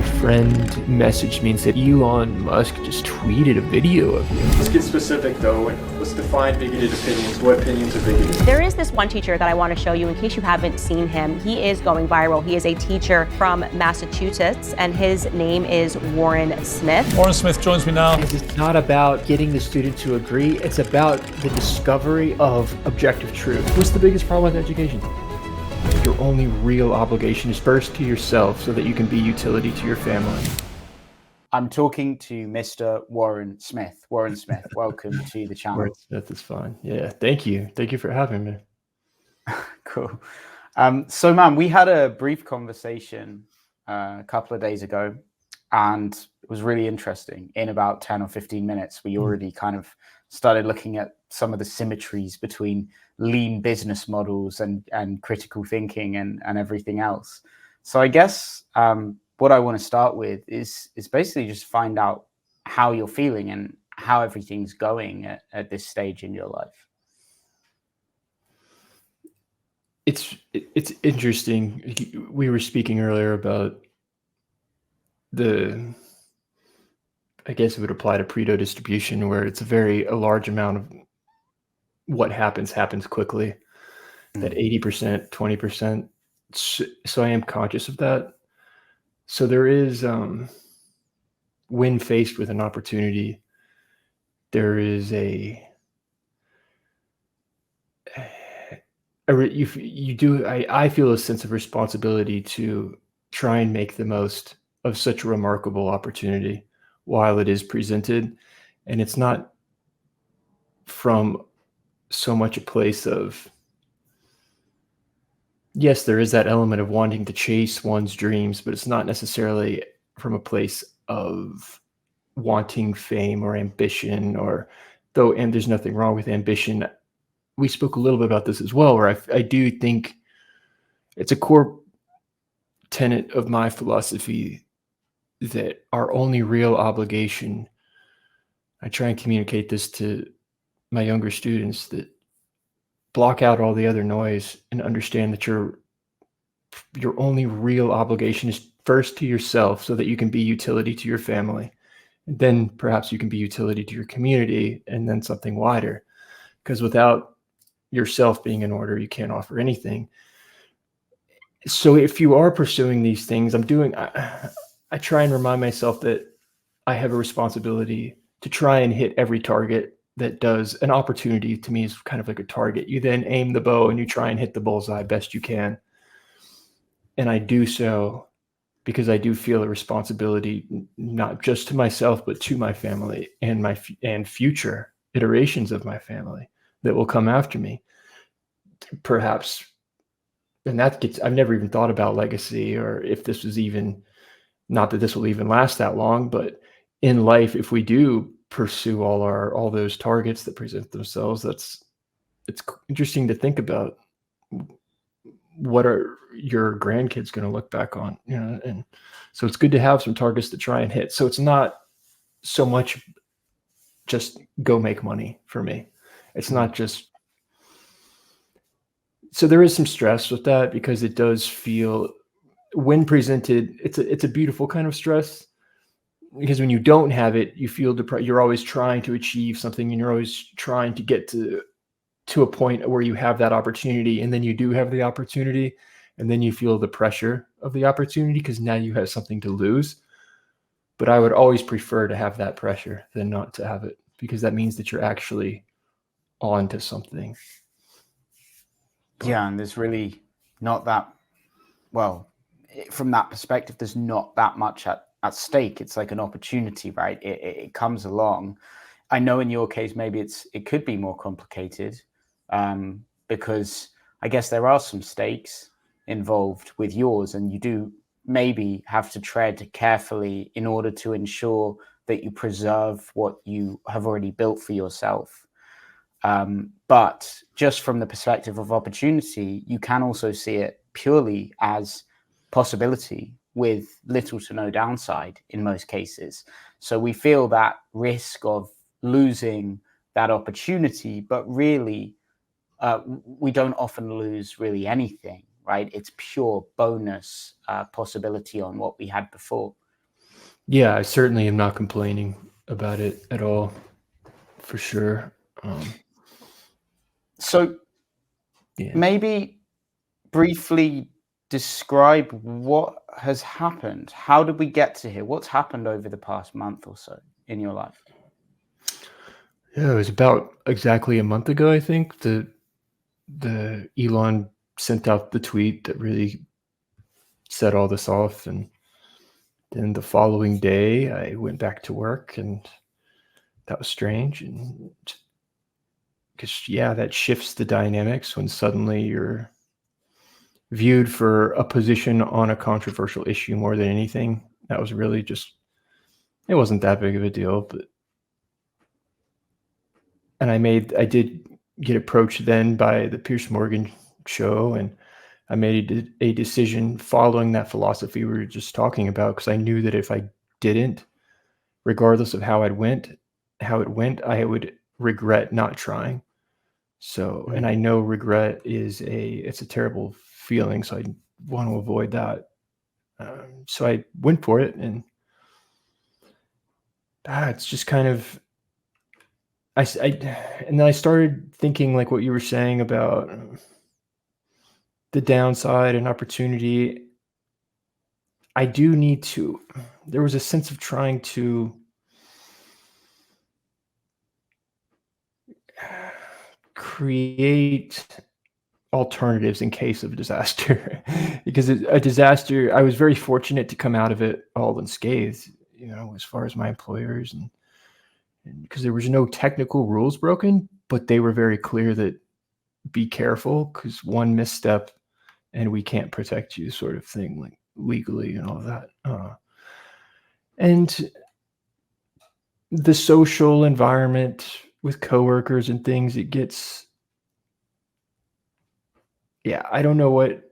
friend messaged me and said, Elon Musk just tweeted a video of you. Let's get specific though. Let's define bigoted opinions. What opinions are bigoted? There is this one teacher that I want to show you in case you haven't seen him. He is going viral. He is a teacher from Massachusetts and his name is Warren Smith. Warren Smith joins me now. It's not about getting the student to agree. It's about the discovery of objective truth. What's the biggest problem with education? Your only real obligation is first to yourself so that you can be utility to your family. I'm talking to Mr. Warren Smith. Warren Smith, welcome to the channel. Warren Smith is fine. Yeah, thank you. Thank you for having me. Cool. So, man, we had a brief conversation a couple of days ago, and it was really interesting. In about 10 or 15 minutes, we already kind of started looking at some of the symmetries between lean business models and critical thinking and everything else. So I guess what I want to start with is basically just find out how you're feeling and how everything's going at this stage in your life. It's interesting. We were speaking earlier about I guess it would apply to Pareto distribution, where it's a large amount of what happens quickly, that 80%, 20%. So I am conscious of that. So there is, when faced with an opportunity, there is I feel a sense of responsibility to try and make the most of such a remarkable opportunity while it is presented. And it's not from so much a place of, yes, there is that element of wanting to chase one's dreams, but it's not necessarily from a place of wanting fame or ambition, and there's nothing wrong with ambition. We spoke a little bit about this as well, where I do think it's a core tenet of my philosophy that our only real obligation, I try and communicate this to my younger students, that block out all the other noise and understand that your only real obligation is first to yourself so that you can be utility to your family. And then perhaps you can be utility to your community and then something wider. Because without yourself being in order, you can't offer anything. So if you are pursuing these things, I try and remind myself that I have a responsibility to try and hit every target that does. An opportunity to me is kind of like a target. You then aim the bow and you try and hit the bullseye best you can. And I do so because I do feel a responsibility, not just to myself, but to my family and future iterations of my family that will come after me. Perhaps, and I've never even thought about legacy, or if this was even, not that this will even last that long, but in life, if we do pursue all those targets that present themselves, it's interesting to think about. What are your grandkids going to look back on? And so it's good to have some targets to try and hit. So it's not so much just go make money for me. It's not just. So there is some stress with that, because it does feel, when presented, it's a beautiful kind of stress, because when you don't have it, you feel depressed. You're always trying to achieve something, and you're always trying to get to a point where you have that opportunity, and then you do have the opportunity, and then you feel the pressure of the opportunity because now you have something to lose. But I would always prefer to have that pressure than not to have it, because that means that you're actually on to something. Yeah, and there's really not that, well, from that perspective, there's not that much at stake. It's like an opportunity, right? It comes along. I know in your case, maybe it could be more complicated, because I guess there are some stakes involved with yours, and you do maybe have to tread carefully in order to ensure that you preserve what you have already built for yourself. But just from the perspective of opportunity, you can also see it purely as possibility with little to no downside in most cases. So we feel that risk of losing that opportunity, but really we don't often lose really anything, right? It's pure bonus possibility on what we had before. Yeah, I certainly am not complaining about it at all, for sure. So Yeah. maybe briefly describe what has happened. How did we get to here? What's happened over the past month or so in your life? Yeah, it was about exactly a month ago, I think. The Elon sent out the tweet that really set all this off, and then the following day I went back to work, and that was strange. And because, yeah, that shifts the dynamics when suddenly you're viewed for a position on a controversial issue more than anything. That was really just, it wasn't that big of a deal, but and I did get approached then by the Pierce Morgan show, and I made a decision following that philosophy we were just talking about, because I knew that if I didn't, regardless of how it went, I would regret not trying. So, and Mm. I know regret it's a terrible feeling, so I want to avoid that. So I went for it, and it's just kind of and then I started thinking like what you were saying about the downside and opportunity. I do need to. There was a sense of trying to create alternatives in case of disaster, because a disaster. I was very fortunate to come out of it all unscathed. As far as my employers, and because there was no technical rules broken, but they were very clear that be careful, because one misstep and we can't protect you, sort of thing, like legally and all that. And the social environment with coworkers and things, it gets, yeah, I don't know what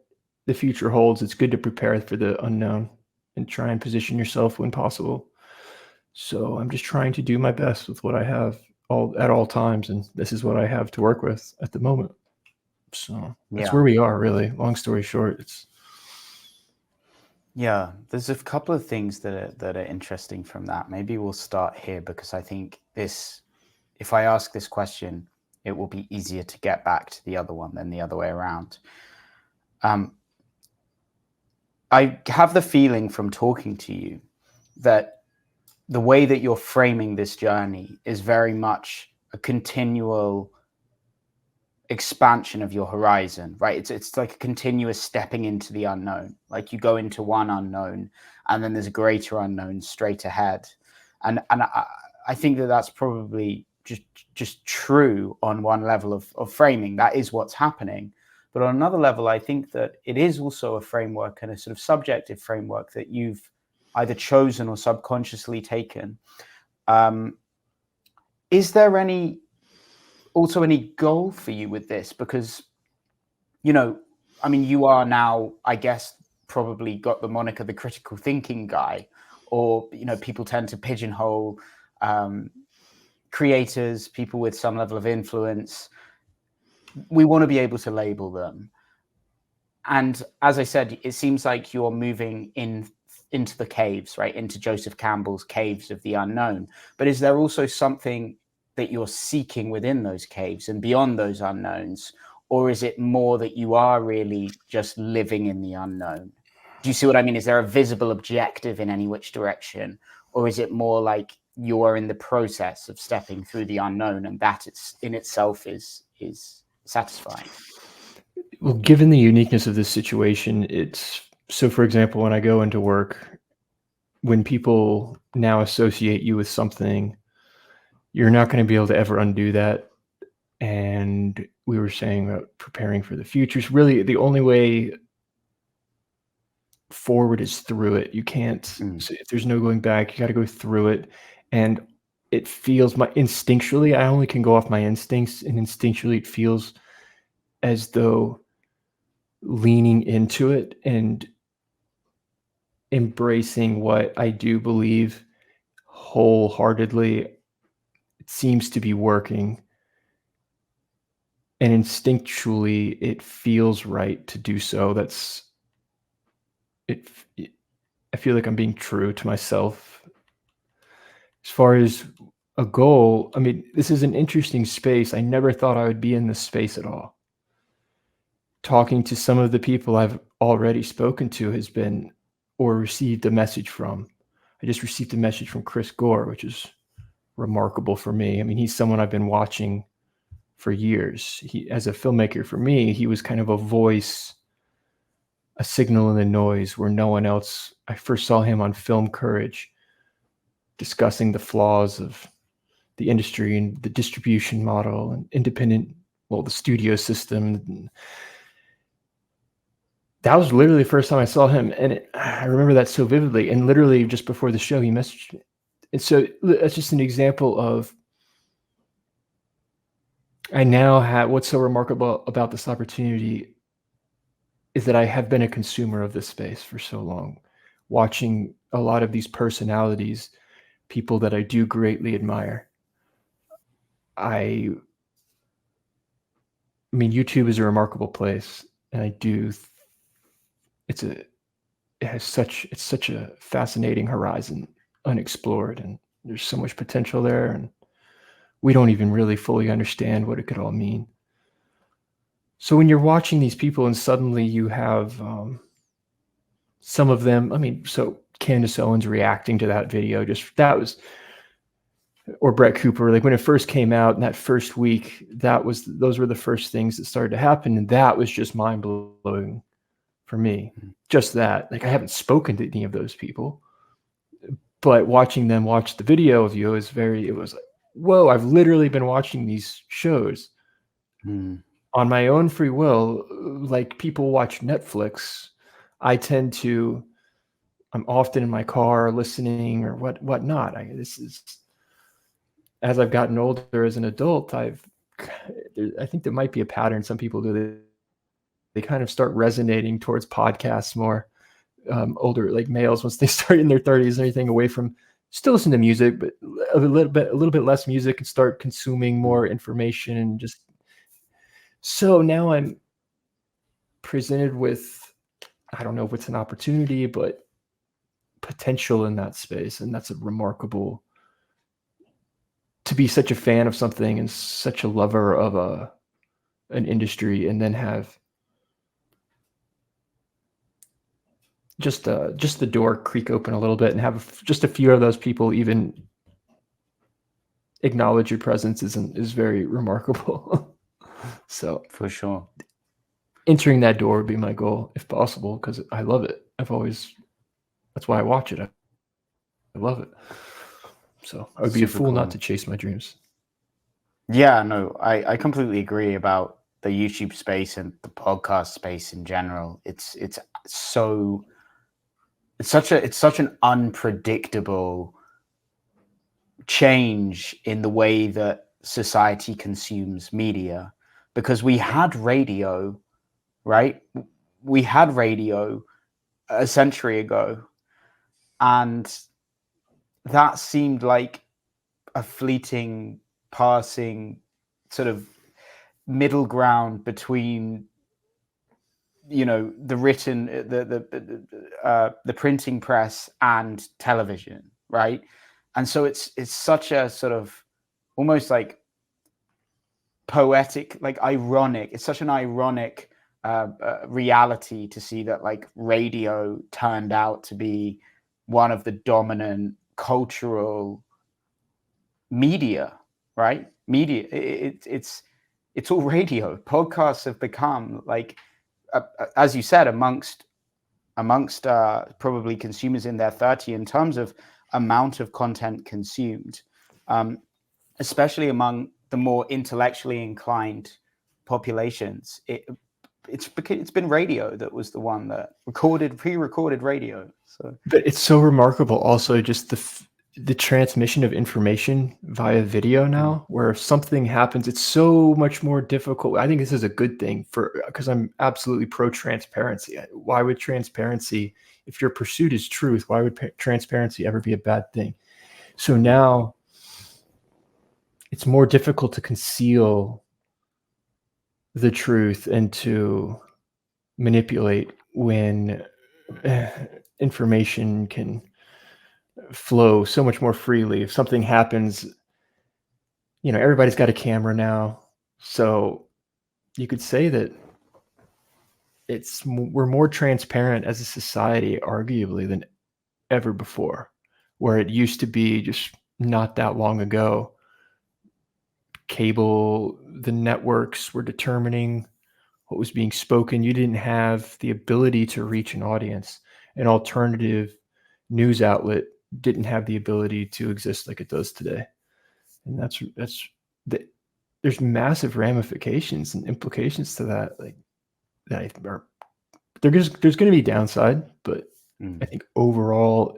the future holds. It's good to prepare for the unknown and try and position yourself when possible. So I'm just trying to do my best with what I have at all times, and this is what I have to work with at the moment. So that's Yeah. where we are, really. Long story short, it's Yeah, there's a couple of things that are interesting from that. Maybe we'll start here because I think if I ask this question, it will be easier to get back to the other one than the other way around. I have the feeling from talking to you that the way that you're framing this journey is very much a continual expansion of your horizon, right? It's like a continuous stepping into the unknown. Like you go into one unknown and then there's a greater unknown straight ahead. And I think that that's probably just true on one level of framing. That is what's happening. But on another level, I think that it is also a framework and a sort of subjective framework that you've either chosen or subconsciously taken. Is there any goal for you with this? Because, I mean, you are now, I guess, probably got the moniker the critical thinking guy, or, people tend to pigeonhole creators, people with some level of influence. We want to be able to label them. And as I said, it seems like you're moving into the caves, right? Into Joseph Campbell's caves of the unknown. But is there also something that you're seeking within those caves and beyond those unknowns? Or is it more that you are really just living in the unknown? Do you see what I mean? Is there a visible objective in any which direction? Or is it more like you are in the process of stepping through the unknown, and that in itself is satisfying? Well, given the uniqueness of this situation, it's so, for example, when I go into work, when people now associate you with something, you're not going to be able to ever undo that. And we were saying about preparing for the future is really the only way forward is through it. You can't, so if there's no going back, you got to go through it. And it feels instinctually, I only can go off my instincts, and instinctually it feels as though leaning into it and embracing what I do believe wholeheartedly, it seems to be working. And instinctually, it feels right to do so. I feel like I'm being true to myself As far as a goal, I mean, this is an interesting space. I never thought I would be in this space at all. Talking to some of the people I've already spoken to has been, or received a message from. I just received a message from Chris Gore, which is remarkable for me. I mean, he's someone I've been watching for years. He, as a filmmaker, for me, he was kind of a voice, a signal in the noise where no one else. I first saw him on Film Courage discussing the flaws of the industry and the distribution model and independent, well, the studio system. That was literally the first time I saw him, and I remember that so vividly. And literally just before the show, he messaged me. And so that's just an example of, I now have, what's so remarkable about this opportunity is that I have been a consumer of this space for so long, watching a lot of these personalities, people that I do greatly admire. I mean, YouTube is a remarkable place, and I do. It's such a fascinating horizon, unexplored, and there's so much potential there, and we don't even really fully understand what it could all mean. So when you're watching these people and suddenly you have some of them, I mean, so Candace Owens reacting to that video, just that was, or Brett Cooper, like when it first came out in that first week, those were the first things that started to happen, and that was just mind blowing for me. Just that, like, I haven't spoken to any of those people, but watching them watch the video of you it was like, whoa, I've literally been watching these shows on my own free will, like people watch Netflix. I'm often in my car listening or whatnot. As I've gotten older as an adult, I think there might be a pattern some people do. They kind of start resonating towards podcasts more. Older, like males, once they start in their 30s and everything, away from, still listen to music, but a little bit less music, and start consuming more information. And just, so now I'm presented with, I don't know if it's an opportunity, but potential in that space. And that's a remarkable, to be such a fan of something and such a lover of an industry, and then have just the door creak open a little bit and have just a few of those people even acknowledge your presence is very remarkable. So For sure. entering that door would be my goal if possible, because I love it. That's why I watch it. I love it. So I would be a Super fool cool. not to chase my dreams. Yeah, no, I completely agree about the YouTube space and the podcast space in general. It's such an unpredictable change in the way that society consumes media, because we had radio, right? We had radio a century ago, and that seemed like a fleeting, passing sort of middle ground between, you know, the written, the printing press and television, right? And so it's such a sort of almost like poetic, like ironic. It's such an ironic reality to see that like radio turned out to be one of the dominant cultural media, right? Media. It's all radio. Podcasts have become like, as you said, amongst probably consumers in their 30 in terms of amount of content consumed, especially among the more intellectually inclined populations. It's been radio that was the one that pre-recorded radio. So, but it's so remarkable also just the transmission of information via video now, where if something happens, it's so much more difficult. I think this is a good thing because I'm absolutely pro transparency. Why would transparency, if your pursuit is truth, why would transparency ever be a bad thing? So now it's more difficult to conceal the truth and to manipulate when information can flow so much more freely. If something happens, everybody's got a camera now, so you could say that we're more transparent as a society, arguably, than ever before, where it used to be just not that long ago. The networks were determining what was being spoken. You didn't have the ability to reach an audience. An alternative news outlet didn't have the ability to exist like it does today. And there's massive ramifications and implications to that. There's going to be downside, but I think overall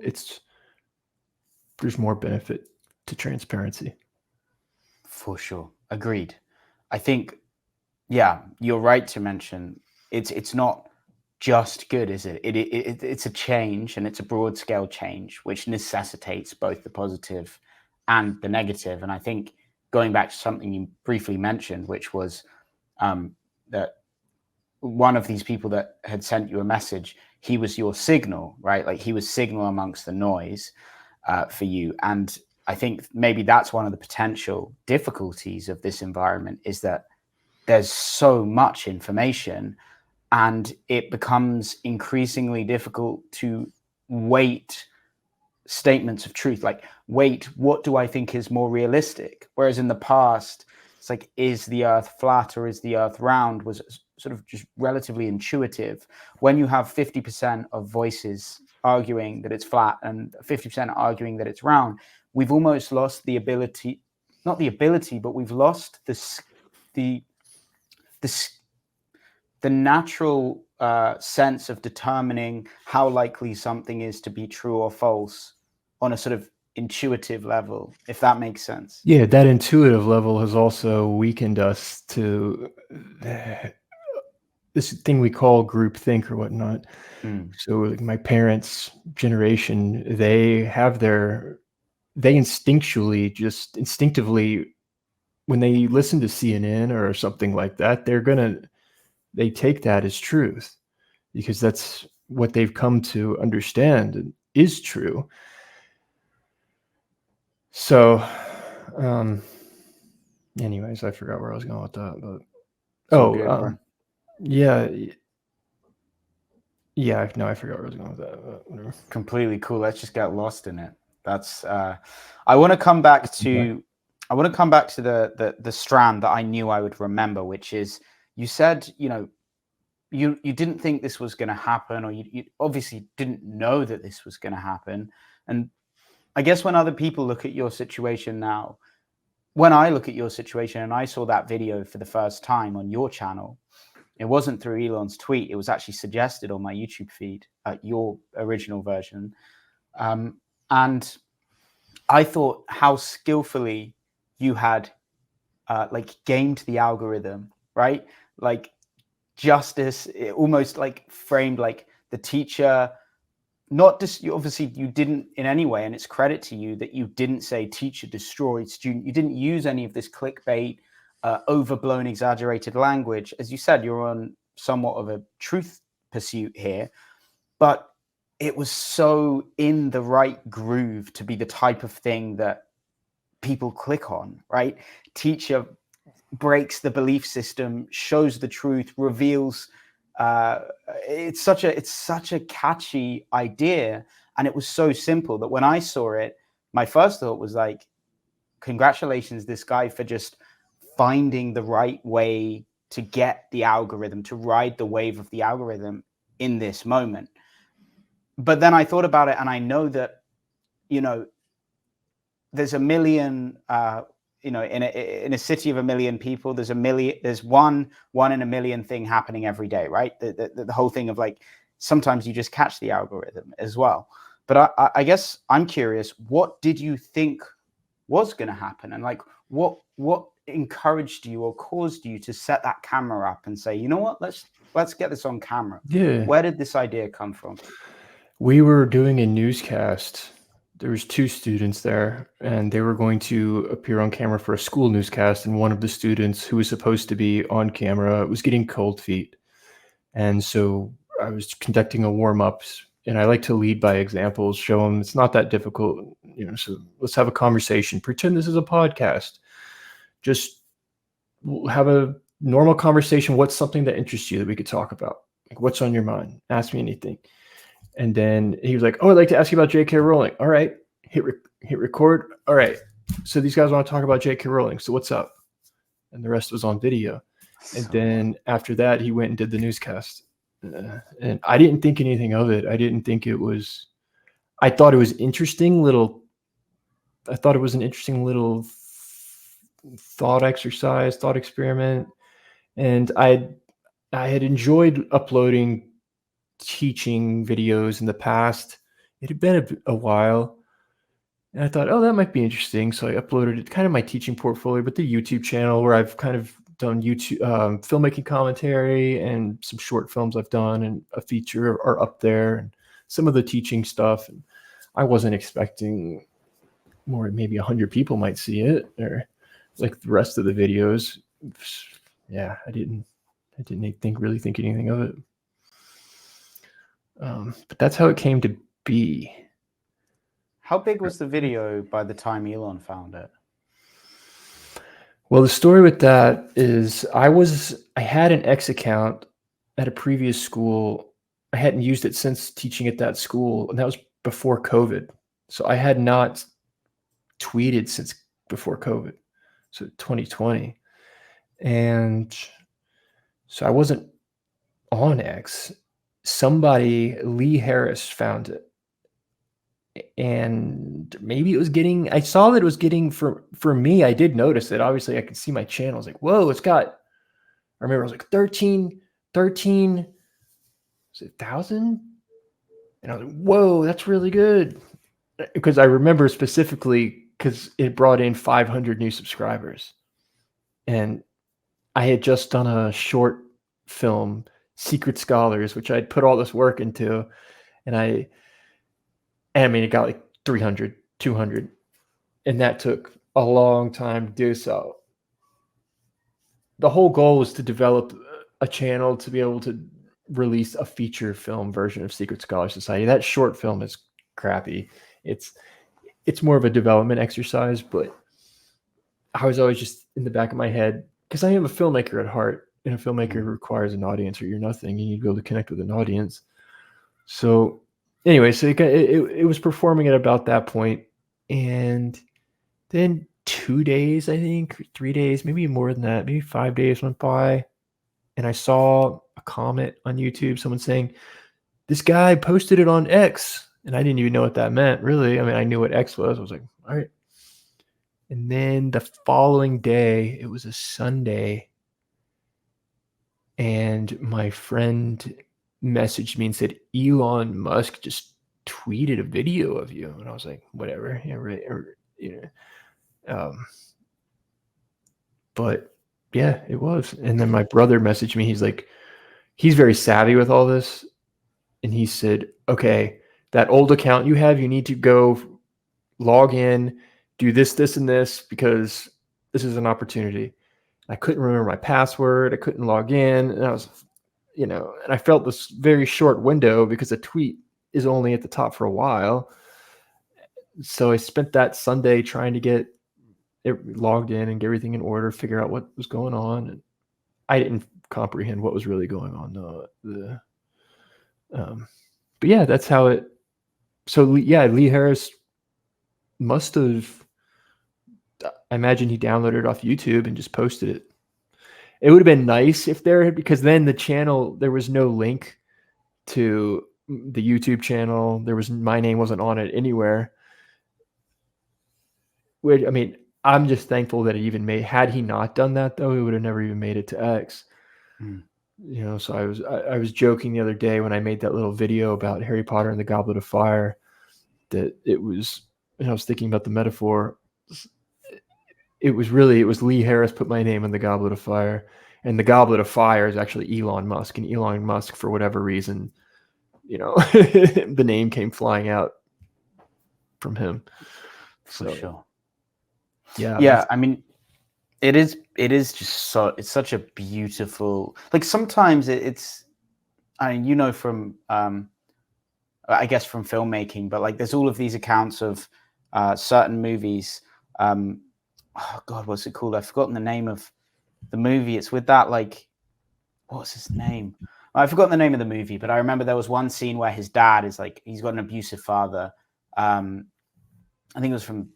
there's more benefit to transparency. For sure. Agreed. I think, yeah, you're right to mention it's not just good, is it? It's a change, and it's a broad scale change, which necessitates both the positive and the negative. And I think going back to something you briefly mentioned, which was that one of these people that had sent you a message, he was your signal, right? Like he was signal amongst the noise for you. And I think maybe that's one of the potential difficulties of this environment, is that there's so much information and it becomes increasingly difficult to weight statements of truth. Like, wait, what do I think is more realistic? Whereas in the past, it's like, is the earth flat or is the earth round, was sort of just relatively intuitive. When you have 50% of voices arguing that it's flat and 50% arguing that it's round, we've almost lost the ability, not the ability, but we've lost the natural sense of determining how likely something is to be true or false on a sort of intuitive level, if that makes sense. Yeah, that intuitive level has also weakened us to this thing we call groupthink or whatnot. So like my parents' generation, they instinctively, when they listen to CNN or something like that, they take that as truth because that's what they've come to understand is true. So, anyways, I forgot where I was going with that, but I forgot where I was going with that. But whatever. Completely cool. Let's just get lost in it. That's. I want to come back to. I want to come back to the strand that I knew I would remember, which is, you said, you didn't think this was going to happen, or you obviously didn't know that this was going to happen. And I guess when other people look at your situation now, when I look at your situation and I saw that video for the first time on your channel, it wasn't through Elon's tweet. It was actually suggested on my YouTube feed, your original version. And I thought how skillfully you had gamed the algorithm, right? Like justice, almost like framed like the teacher, not just, obviously you didn't in any way, and it's credit to you that you didn't say teacher destroyed student. You didn't use any of this clickbait, overblown, exaggerated language. As you said, you're on somewhat of a truth pursuit here, but it was so in the right groove to be the type of thing that people click on, right? Teacher breaks the belief system, shows the truth, reveals. It's such a catchy idea, and it was so simple that when I saw it, my first thought was like, congratulations, this guy, for just finding the right way to get the algorithm, to ride the wave of the algorithm in this moment. But then I thought about it, and I know that, there's a million, in a city of a million people, there's one in a million thing happening every day, right? The whole thing of like, sometimes you just catch the algorithm as well. But I guess I'm curious, what did you think was going to happen? And like, what encouraged you or caused you to set that camera up and say, you know what, let's get this on camera? Yeah. Where did this idea come from? We were doing a newscast. There was 2 students there, and they were going to appear on camera for a school newscast. And one of the students who was supposed to be on camera was getting cold feet. And so I was conducting a warm-up and I like to lead by examples, show them it's not that difficult. So let's have a conversation. Pretend this is a podcast. Just have a normal conversation. What's something that interests you that we could talk about? Like, what's on your mind? Ask me anything. And then he was like, "Oh, I'd like to ask you about J.K. Rowling." All right, hit record. All right, so these guys want to talk about J.K. Rowling. So what's up? And the rest was on video. And then after that, he went and did the newscast. And I didn't think anything of it. I didn't think it was. I thought it was interesting little. I thought it was an interesting little thought exercise, thought experiment, and I had enjoyed uploading teaching videos in the past. It had been a while, and I thought, oh, that might be interesting. So I uploaded it, kind of my teaching portfolio, but the YouTube channel where I've kind of done YouTube filmmaking commentary and some short films I've done, and a feature are up there, and some of the teaching stuff. And I wasn't expecting more, maybe 100 people might see it, or like the rest of the videos. Yeah, I didn't really think anything of it. But that's how it came to be. How big was the video by the time Elon found it? Well, the story with that is I had an X account at a previous school. I hadn't used it since teaching at that school, and that was before COVID. So I had not tweeted since before COVID, so 2020. And so I wasn't on X. Somebody, Lee Harris, found it. And maybe it was getting, I saw that it was getting, for me, I did notice that. Obviously I could see my channel. I was like, whoa, it's got, I remember I was like 13, is it 1,000? And I was like, whoa, that's really good. Because I remember specifically because it brought in 500 new subscribers. And I had just done a short film, Secret Scholars, which I'd put all this work into. And I mean, it got like 300, 200. And that took a long time to do so. The whole goal was to develop a channel to be able to release a feature film version of Secret Scholar Society. That short film is crappy. It's more of a development exercise, but I was always just in the back of my head, because I am a filmmaker at heart, and a filmmaker requires an audience, or you're nothing. You need to be able to connect with an audience. So anyway, so it was performing at about that point. And then 2 days, I think, 3 days, maybe more than that, maybe 5 days went by. And I saw a comment on YouTube, someone saying, this guy posted it on X. And I didn't even know what that meant, really. I mean, I knew what X was. I was like, all right. And then the following day, it was a Sunday, and my friend messaged me and said, Elon Musk just tweeted a video of you. And I was like, whatever. Yeah, right. But yeah, it was. And then my brother messaged me. He's like, he's very savvy with all this. And he said, okay, that old account you have, you need to go log in, do this, and this, because this is an opportunity. I couldn't remember my password. I couldn't log in. And I was, and I felt this very short window because a tweet is only at the top for a while. So I spent that Sunday trying to get it logged in and get everything in order, figure out what was going on. And I didn't comprehend what was really going on. But yeah, that's how it. So Lee Harris must have. I imagine he downloaded it off YouTube and just posted it. It would have been nice if because then the channel, there was no link to the YouTube channel. My name wasn't on it anywhere. I mean, I'm just thankful that it even had he not done that, though, it would have never even made it to X. So I was joking the other day when I made that little video about Harry Potter and the Goblet of Fire, that it was, and I was thinking about the metaphor. It was Lee Harris put my name in the Goblet of Fire, and the Goblet of Fire is actually Elon Musk, and Elon Musk, for whatever reason, the name came flying out from him. So, for sure. Yeah. I mean, it is just it's such a beautiful, like, sometimes it's, I mean, from I guess from filmmaking, but like there's all of these accounts of certain movies. Oh God, what's it called? I've forgotten the name of the movie. It's with that, like, what's his name? I've forgotten the name of the movie, but I remember there was one scene where his dad is like, he's got an abusive father. I think it was from,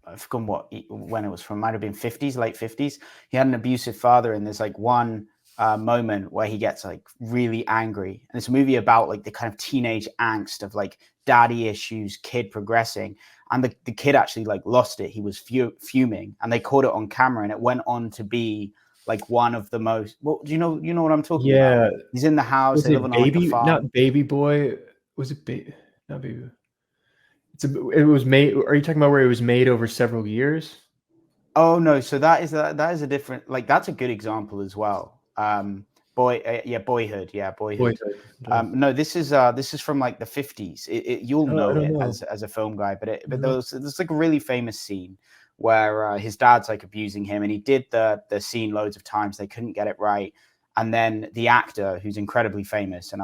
I've forgotten when it was from, might have been 50s, late 50s. He had an abusive father, and there's like one moment where he gets like really angry. And it's a movie about like the kind of teenage angst of like daddy issues, kid progressing. And the kid actually like lost it. He was fuming, and they caught it on camera, and it went on to be like one of the most, well, do you know what I'm talking Yeah. about? He's in the house, Was they live it on like a Baby? farm. Not Baby Boy. Was it not Baby? It was made. Are you talking about where it was made over several years? Oh no, so that is a different, like that's a good example as well. Boyhood. Boyhood. Yeah. No, this is from like the 50s. You'll Oh, I know don't it know. as a film guy, but Mhm. there's like a really famous scene where his dad's like abusing him, and he did the scene loads of times. They couldn't get it right, and then the actor, who's incredibly famous, and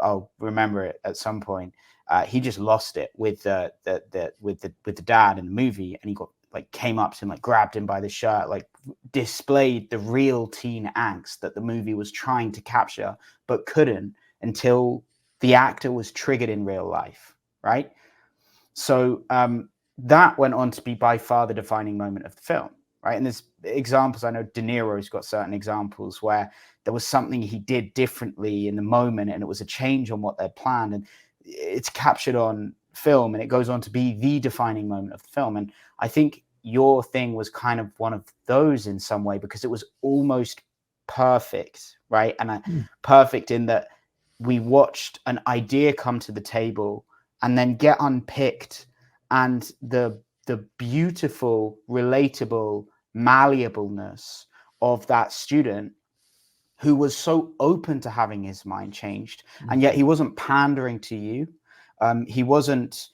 I'll remember it at some point. He just lost it with the dad in the movie, and he got like came up to him, like grabbed him by the shirt, like displayed the real teen angst that the movie was trying to capture, but couldn't until the actor was triggered in real life, right? So that went on to be by far the defining moment of the film, right? And there's examples, I know De Niro's got certain examples where there was something he did differently in the moment, and it was a change on what they'd planned, and it's captured on film, and it goes on to be the defining moment of the film. And I think your thing was kind of one of those in some way, because it was almost perfect, right? And perfect in that we watched an idea come to the table and then get unpicked, and the beautiful, relatable malleableness of that student who was so open to having his mind changed, and yet he wasn't pandering to you. He wasn't.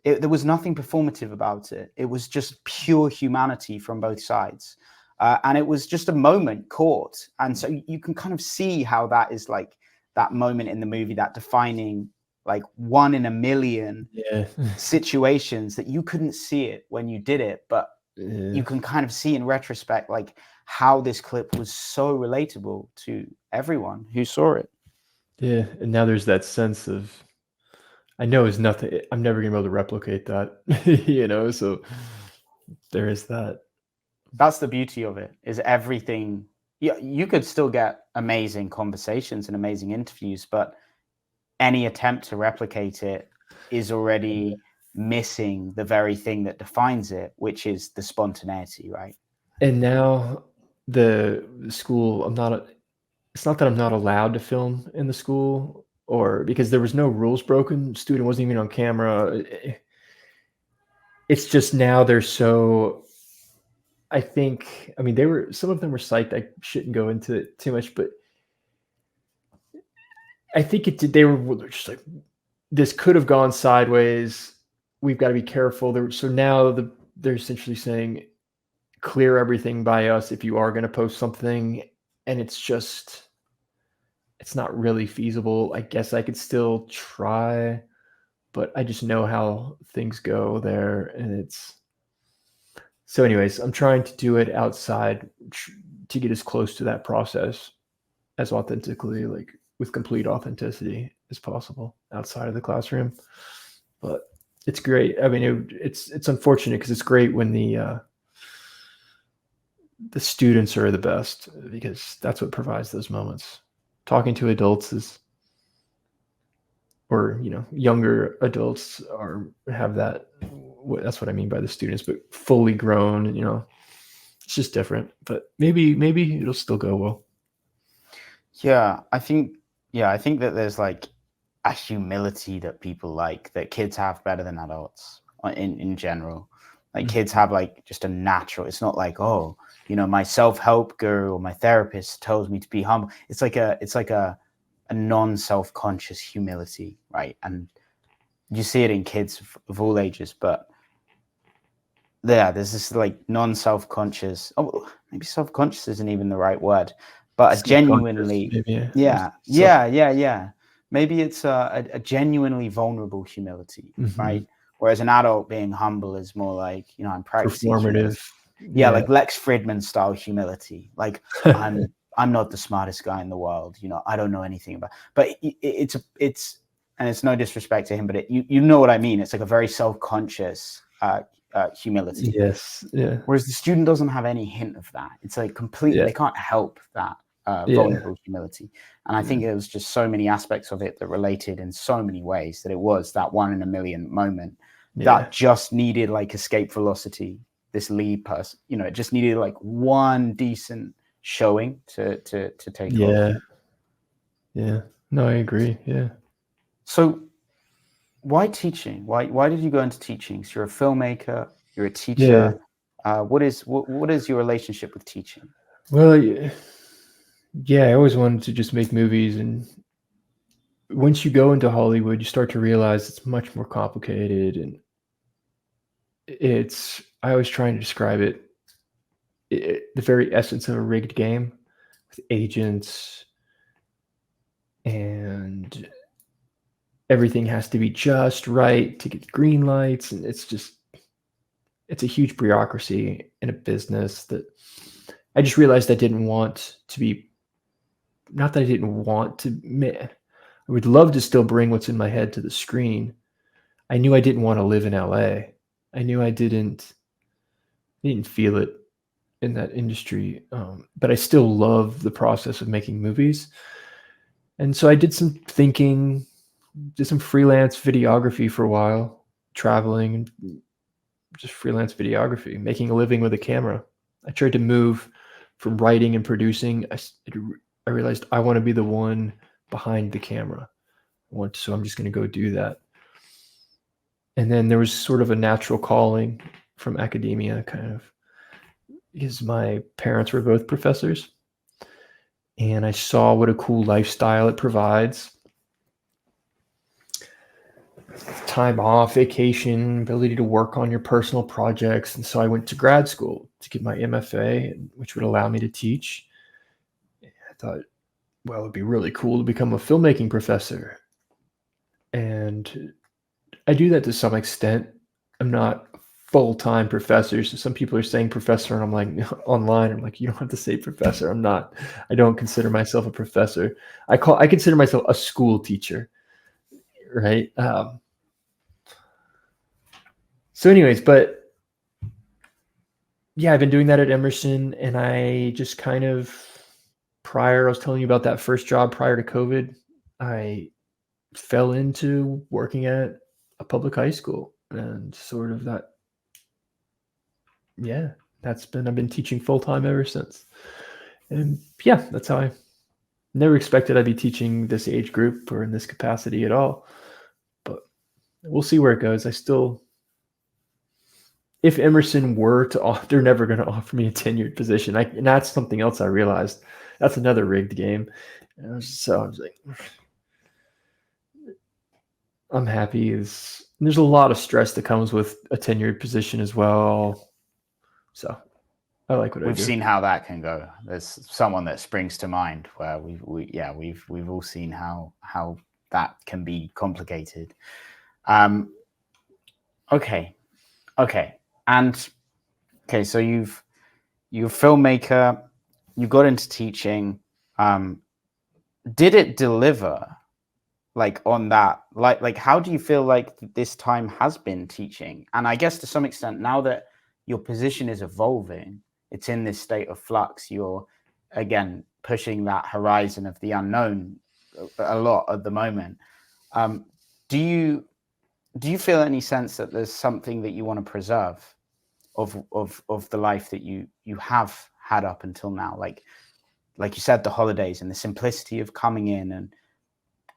There was nothing performative about it. It was just pure humanity from both sides, and it was just a moment caught. And so you can kind of see how that is like that moment in the movie, that defining, like one in a million situations that you couldn't see it when you did it, but you can kind of see in retrospect, like how this clip was so relatable to everyone who saw it. Yeah, and now there's that sense of, I know it's nothing. I'm never gonna be able to replicate that, So there is that. That's the beauty of it. Is everything. You could still get amazing conversations and amazing interviews, but any attempt to replicate it is already missing the very thing that defines it, which is the spontaneity, right? And now the school, it's not that I'm not allowed to film in the school, or because there was no rules broken. Student wasn't even on camera. It's just now they're so, I think, I mean, some of them were psyched. I shouldn't go into it too much, but I think they were just like, this could have gone sideways. We've got to be careful. So now they're essentially saying, clear everything by us if you are going to post something. And it's not really feasible. I guess I could still try, but I just know how things go there. And so anyways, I'm trying to do it outside to get as close to that process as authentically, like with complete authenticity as possible outside of the classroom. But it's great. I mean, it's unfortunate because it's great when the students are the best, because that's what provides those moments. Talking to adults or younger adults have that. That's what I mean by the students, but fully grown. It's just different. But maybe it'll still go well. Yeah, I think that there's like a humility that people like, that kids have better than adults in general. Like kids have like just a natural, it's not like, oh, my self-help guru or my therapist tells me to be humble. It's like a non-self-conscious humility, right? And you see it in kids of all ages, but there's this like non-self-conscious, maybe self-conscious isn't even the right word, but a genuinely, maybe, yeah. maybe it's a genuinely vulnerable humility, Mhm. right? Whereas an adult being humble is more like, I'm practicing humility. Performative. Yeah, like Lex Fridman style humility. Like I'm not the smartest guy in the world. I don't know anything about. But it's and it's no disrespect to him, but you know what I mean. It's like a very self-conscious humility. Yes. Yeah. Whereas the student doesn't have any hint of that. It's like completely, Yeah. they can't help that Yeah. vulnerable humility. And I think it was just so many aspects of it that related in so many ways that it was that 1 in a million moment that just needed like escape velocity. This lead person, it just needed like one decent showing to take off. Yeah. Yeah. No, I agree. Yeah. So why teaching? Why did you go into teaching? So you're a filmmaker, you're a Yeah. teacher. What is your relationship with teaching? Well, yeah, I always wanted to just make movies, and once you go into Hollywood, you start to realize it's much more complicated, and I always try and describe it, the very essence of a rigged game with agents, and everything has to be just right to get green lights, and it's a huge bureaucracy in a business that I just realized I didn't want to be. Not that I didn't want to. I would love to still bring what's in my head to the screen. I knew I didn't want to live in LA. I knew I didn't feel it in that industry, but I still love the process of making movies. And so I did some thinking, did some freelance videography for a while, traveling and just freelance videography, making a living with a camera. I tried to move from writing and producing. I realized I want to be the one behind the camera. So I'm just going to go do that. And then there was sort of a natural calling from academia, kind of, because my parents were both professors, and I saw what a cool lifestyle it provides. Time off, vacation, ability to work on your personal projects. And so I went to grad school to get my MFA, which would allow me to teach. I thought, well, it'd be really cool to become a filmmaking professor. And I do that to some extent. I'm not a full-time professor. So some people are saying professor, and I'm like, online, I'm like, you don't have to say professor. I don't consider myself a professor. I consider myself a school teacher, right? So anyways, but yeah, I've been doing that at Emerson, and I just kind of, I was telling you about that first job prior to COVID, I fell into working at a public high school, and sort of that, yeah, I've been teaching full time ever since. And yeah, that's how I never expected I'd be teaching this age group or in this capacity at all. But we'll see where it goes. If Emerson were to, they're never going to offer me a tenured position. And that's something else I realized. That's another rigged game. And I was like, I'm happy. There's a lot of stress that comes with a tenured position as well. So I like what I do. We've seen how that can go. There's someone that springs to mind where we've all seen how that can be complicated. Okay. So you're a filmmaker, you got into teaching. Did it deliver, like, on that? Like how do you feel like this time has been teaching? And I guess to some extent, now that your position is evolving, it's in this state of flux, you're again pushing that horizon of the unknown a lot at the moment. Do you feel any sense that there's something that you want to preserve of the life that you have had up until now? Like you said, the holidays and the simplicity of coming in and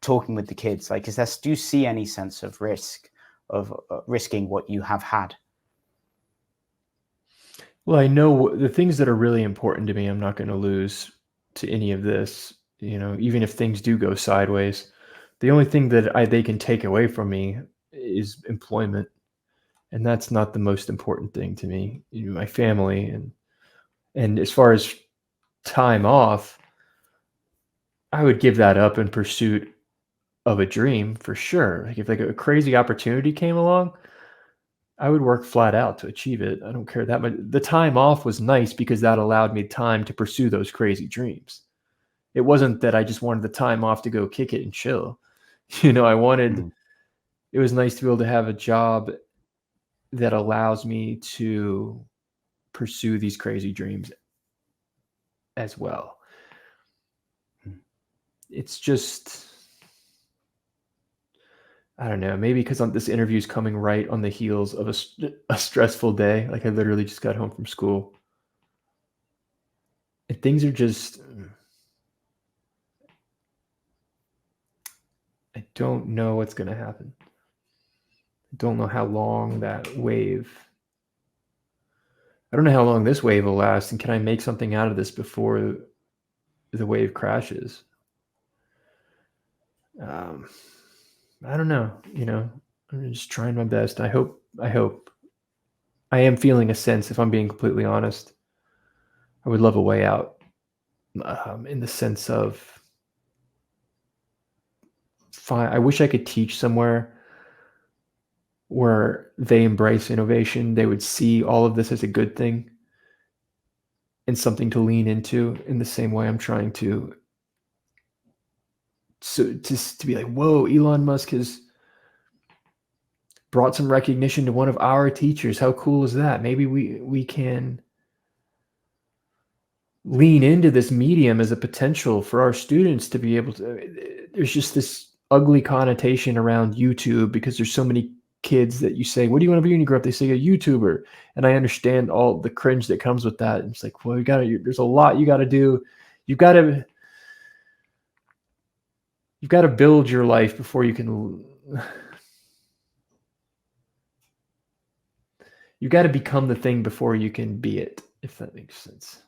talking with the kids. Like, do you see any sense of risk of risking what you have had? Well, I know the things that are really important to me, I'm not going to lose to any of this, even if things do go sideways. The only thing that they can take away from me is employment. And that's not the most important thing to me. My family, and as far as time off, I would give that up in pursuit of a dream for sure. Like if like a crazy opportunity came along, I would work flat out to achieve it. I don't care that much. The time off was nice because that allowed me time to pursue those crazy dreams. It wasn't that I just wanted the time off to go kick it and chill. I wanted, it was nice to be able to have a job that allows me to pursue these crazy dreams as well. It's just, I don't know, maybe because this interview is coming right on the heels of a stressful day. Like I literally just got home from school. And things are just, I don't know what's going to happen. I don't know how long that wave, I don't know how long this wave will last. And can I make something out of this before the wave crashes? I don't know, I'm just trying my best. I hope I am feeling a sense, if I'm being completely honest, I would love a way out, in the sense of, I wish I could teach somewhere where they embrace innovation. They would see all of this as a good thing and something to lean into in the same way I'm trying to. So just to be like, whoa, Elon Musk has brought some recognition to one of our teachers. How cool is that? Maybe we can lean into this medium as a potential for our students to be able to. There's just this ugly connotation around YouTube because there's so many kids that you say, what do you want to be when you grow up? They say a YouTuber. And I understand all the cringe that comes with that. It's like, well, there's a lot you got to do. You've got to build your life before you can. You got to become the thing before you can be it, if that makes sense.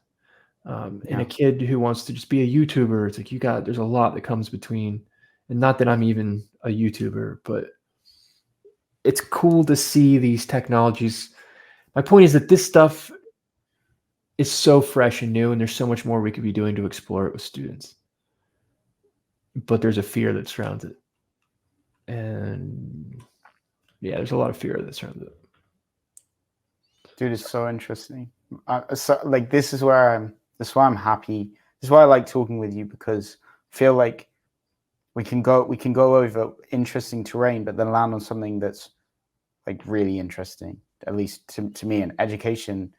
And a kid who wants to just be a YouTuber, it's like there's a lot that comes between. And not that I'm even a YouTuber, but it's cool to see these technologies. My point is that this stuff is so fresh and new, and there's so much more we could be doing to explore it with students. But there's a fear that surrounds it. And yeah, there's a lot of fear that surrounds it. Dude, it's so interesting. This is why I'm happy. This is why I like talking with you, because I feel like we can go over interesting terrain, but then land on something that's like really interesting, at least to me. And education,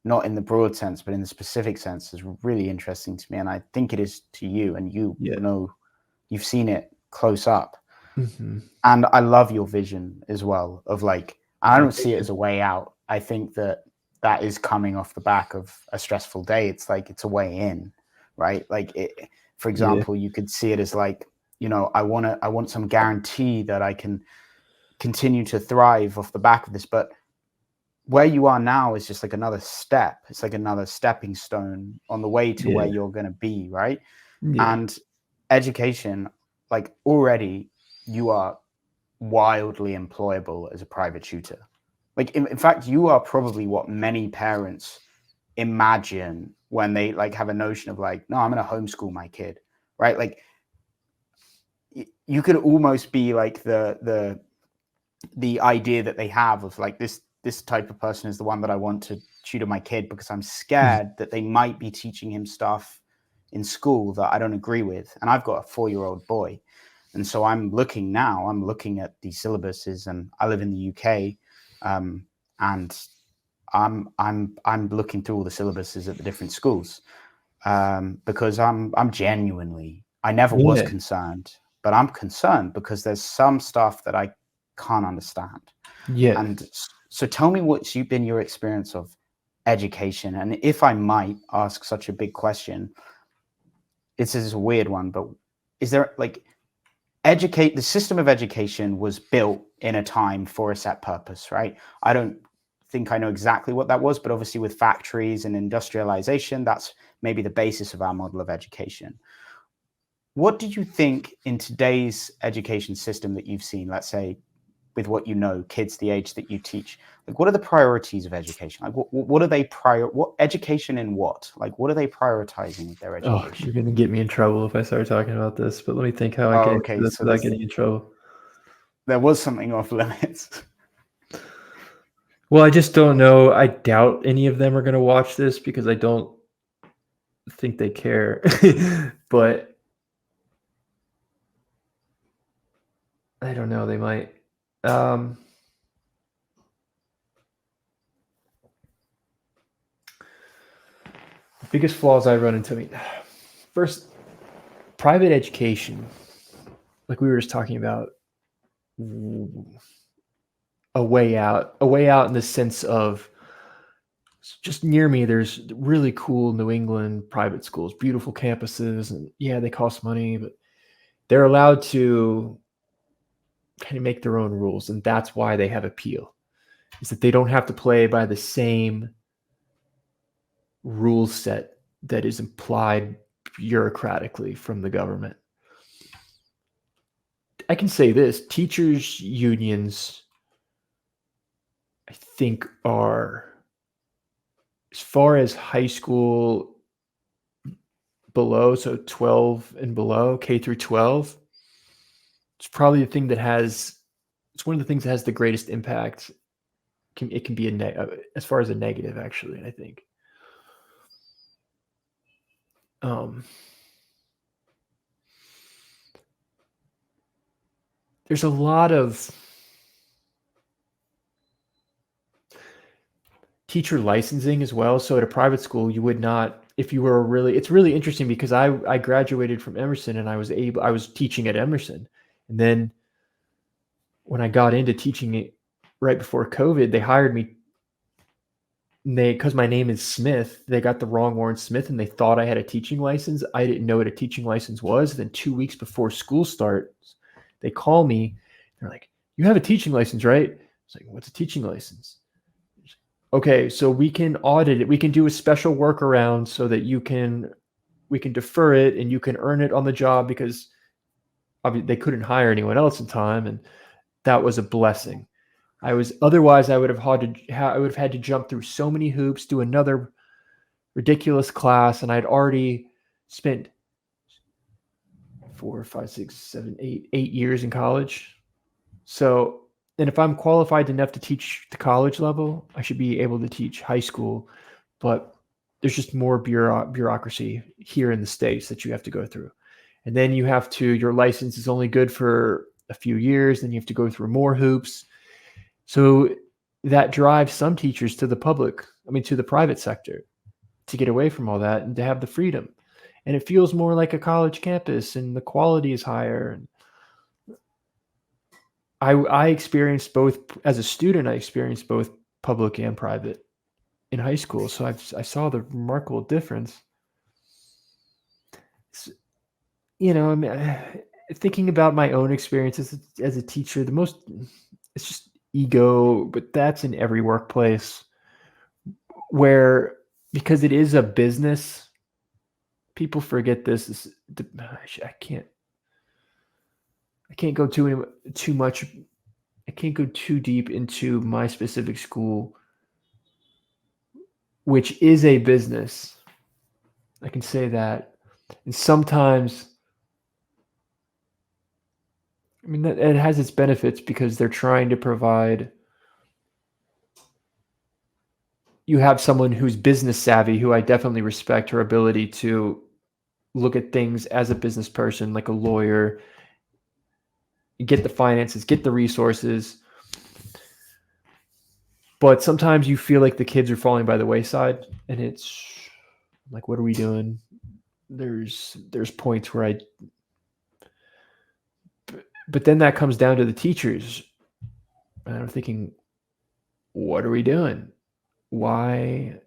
not in the broad sense, but in the specific sense, is really interesting to me. And I think it is to you, and you've seen it close up. Mm-hmm. And I love your vision as well of I don't see it as a way out. I think that is coming off the back of a stressful day. It's like, it's a way in, right? For example, you could see it as I want some guarantee that I can continue to thrive off the back of this. But where you are now is just like another step. It's like another stepping stone on the way to where you're going to be, right? Yeah. And education, already you are wildly employable as a private tutor. In fact, you are probably what many parents imagine when they have a notion of no, I'm going to homeschool my kid, right? You could almost be the idea that they have of this type of person is the one that I want to tutor my kid, because I'm scared that they might be teaching him stuff in school that I don't agree with. And I've got a 4-year-old boy. And so I'm looking at these syllabuses, and I live in the UK. And I'm looking through all the syllabuses at the different schools, because I'm genuinely, I never was concerned, but I'm concerned because there's some stuff that I can't understand. Yeah. And so tell me what's been your experience of education. And if I might ask such a big question, this is a weird one, but is there the system of education was built in a time for a set purpose, right? I don't think I know exactly what that was, but obviously with factories and industrialization, that's maybe the basis of our model of education. What did you think in today's education system that you've seen, let's say with what you know, kids the age that you teach, like what are the priorities of education? Like what are they what education in what? Like what are they prioritizing with their Oh, education? you're gonna get me in trouble if I start talking about this, but let me think how I Oh, can okay, answer this so without getting in trouble. there was something off limits. Well, I just don't know. I doubt any of them are gonna watch this because I don't think they care. But I don't know, they might. Biggest flaws I run into. First, private education, like we were just talking about, a way out in the sense of just near me, there's really cool New England private schools, beautiful campuses, and yeah, they cost money, but they're allowed to kind of make their own rules, and that's why they have appeal. Is that they don't have to play by the same rule set that is implied bureaucratically from the government. I can say this: teachers' unions, I think, are, as far as high school below, so 12 and below, K through 12, it's probably the thing that has, it's one of the things that has the greatest impact. It can be as far as a negative, actually, I think. There's a lot of teacher licensing as well. So at a private school, you would not, if you were really, it's really interesting because I graduated from Emerson and I was teaching at Emerson. And then when I got into teaching it right before COVID, they hired me. Because my name is Smith, they got the wrong Warren Smith and they thought I had a teaching license. I didn't know what a teaching license was. Then 2 weeks before school starts, they call me. They're like, "You have a teaching license, right?" It's like, "What's a teaching license?" Okay, so we can audit it. We can do a special workaround so that we can defer it and you can earn it on the job, because obviously they couldn't hire anyone else in time, and that was a blessing. Otherwise I would have had to jump through so many hoops, do another ridiculous class, and I'd already spent 4, 5, 6, 7, 8 years in college. So, and if I'm qualified enough to teach the college level, I should be able to teach high school, but there's just more bureaucracy here in the States that you have to go through. And then your license is only good for a few years, then you have to go through more hoops. So that drives some teachers to the private sector, to get away from all that and to have the freedom. And it feels more like a college campus and the quality is higher. And I experienced both as a student. I experienced both public and private in high school. So I saw the remarkable difference. I mean, thinking about my own experience as a teacher, it's just ego, but that's in every workplace where, because it is a business, people forget this. I can't go too much. I can't go too deep into my specific school, which is a business. I can say that. And sometimes, I mean, it has its benefits because they're trying to provide. You have someone who's business savvy, who I definitely respect her ability to look at things as a business person, like a lawyer, get the finances, get the resources. But sometimes you feel like the kids are falling by the wayside, and it's like, what are we doing? There's points where but then that comes down to the teachers. And I'm thinking, what are we doing? Why?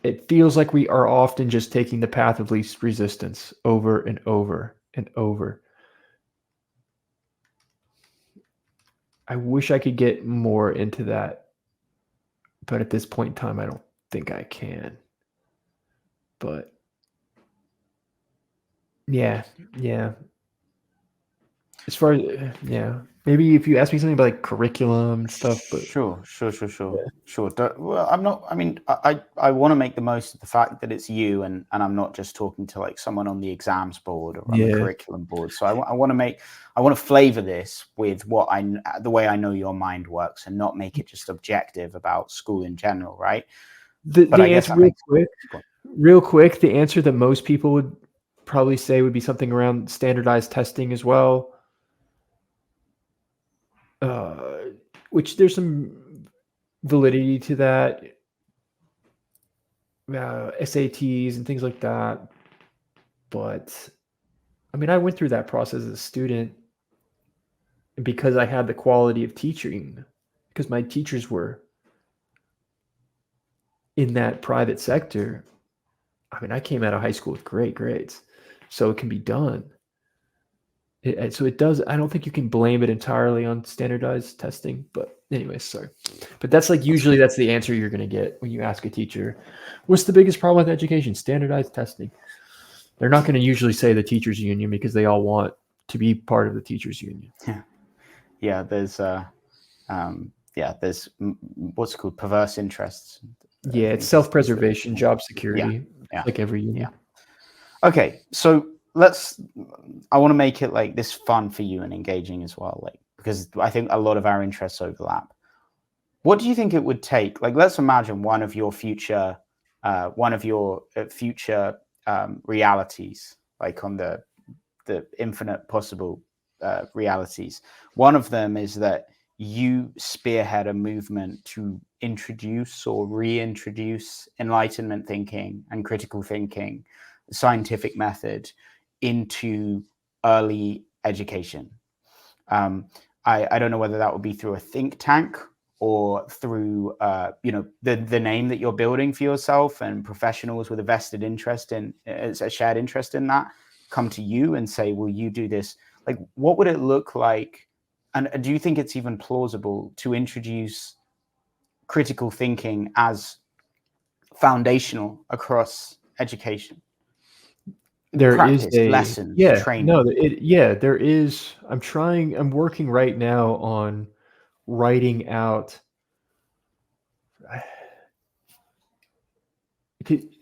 It feels like we are often just taking the path of least resistance over and over and over. I wish I could get more into that, but at this point in time, I don't think I can. But yeah. As far as, yeah. Maybe if you ask me something about like curriculum and stuff, but Sure. Well, I'm not. I mean, I want to make the most of the fact that it's you, and I'm not just talking to like someone on the exams board or on the yeah. curriculum board. So I want to flavor this with the way I know your mind works, and not make it just objective about school in general, right? The But I guess answer that makes real quick, the answer that most people would probably say would be something around standardized testing as well. Which there's some validity to that. SATs and things like that. But I mean, I went through that process as a student because I had the quality of teaching, because my teachers were in that private sector. I mean, I came out of high school with great grades, so it can be done. So it does. I don't think you can blame it entirely on standardized testing, but anyway, sorry. But that's like usually that's the answer you're going to get when you ask a teacher, what's the biggest problem with education? Standardized testing. They're not going to usually say the teachers union because they all want to be part of the teachers union. Yeah. There's what's it called, perverse interests. Yeah, it's self-preservation, job security, Yeah. like every union. Yeah. Okay, so I want to make it like this fun for you and engaging as well, like, because I think a lot of our interests overlap. What do you think it would take? Like, let's imagine one of your future realities, like on the infinite possible realities. One of them is that you spearhead a movement to introduce or reintroduce Enlightenment thinking and critical thinking, scientific method into early education. I don't know whether that would be through a think tank or through the name that you're building for yourself, and professionals with a vested interest in a shared interest in that come to you and say, will you do this? Like, what would it look like? And do you think it's even plausible to introduce critical thinking as foundational across education? There Practice, is lessons, training. there is. I'm working right now on writing out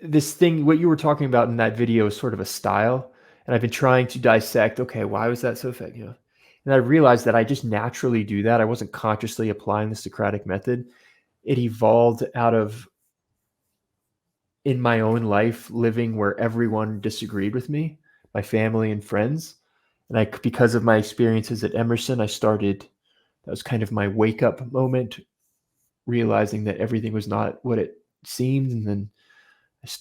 this thing. What you were talking about in that video is sort of a style, and I've been trying to dissect, okay, why was that so effective? And I realized that I just naturally do that. I wasn't consciously applying the Socratic method. It evolved out of, in my own life, living where everyone disagreed with me, my family and friends. And because of my experiences at Emerson, that was kind of my wake up moment, realizing that everything was not what it seemed. And then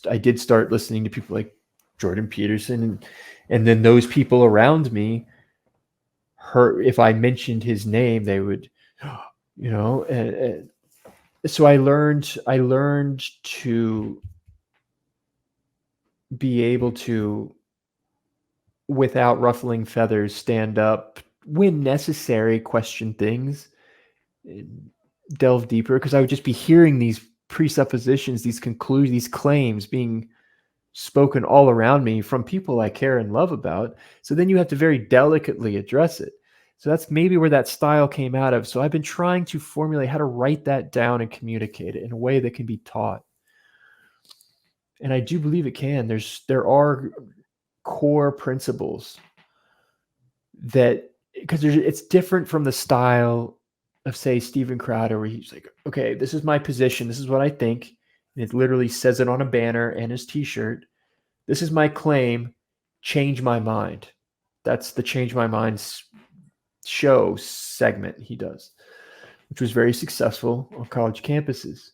I did start listening to people like Jordan Peterson, and then those people around me if I mentioned his name, they would, so I learned to be able to, without ruffling feathers, stand up when necessary, question things, delve deeper, because I would just be hearing these presuppositions, these conclusions, these claims being spoken all around me from people I care and love about. So then you have to very delicately address it. So that's maybe where that style came out of. So I've been trying to formulate how to write that down and communicate it in a way that can be taught. And I do believe it can. There are core principles that, because it's different from the style of, say, Steven Crowder, where he's like, okay, this is my position, this is what I think, and it literally says it on a banner and his t-shirt. This is my claim, change my mind. That's the Change My Mind show segment he does, which was very successful on college campuses.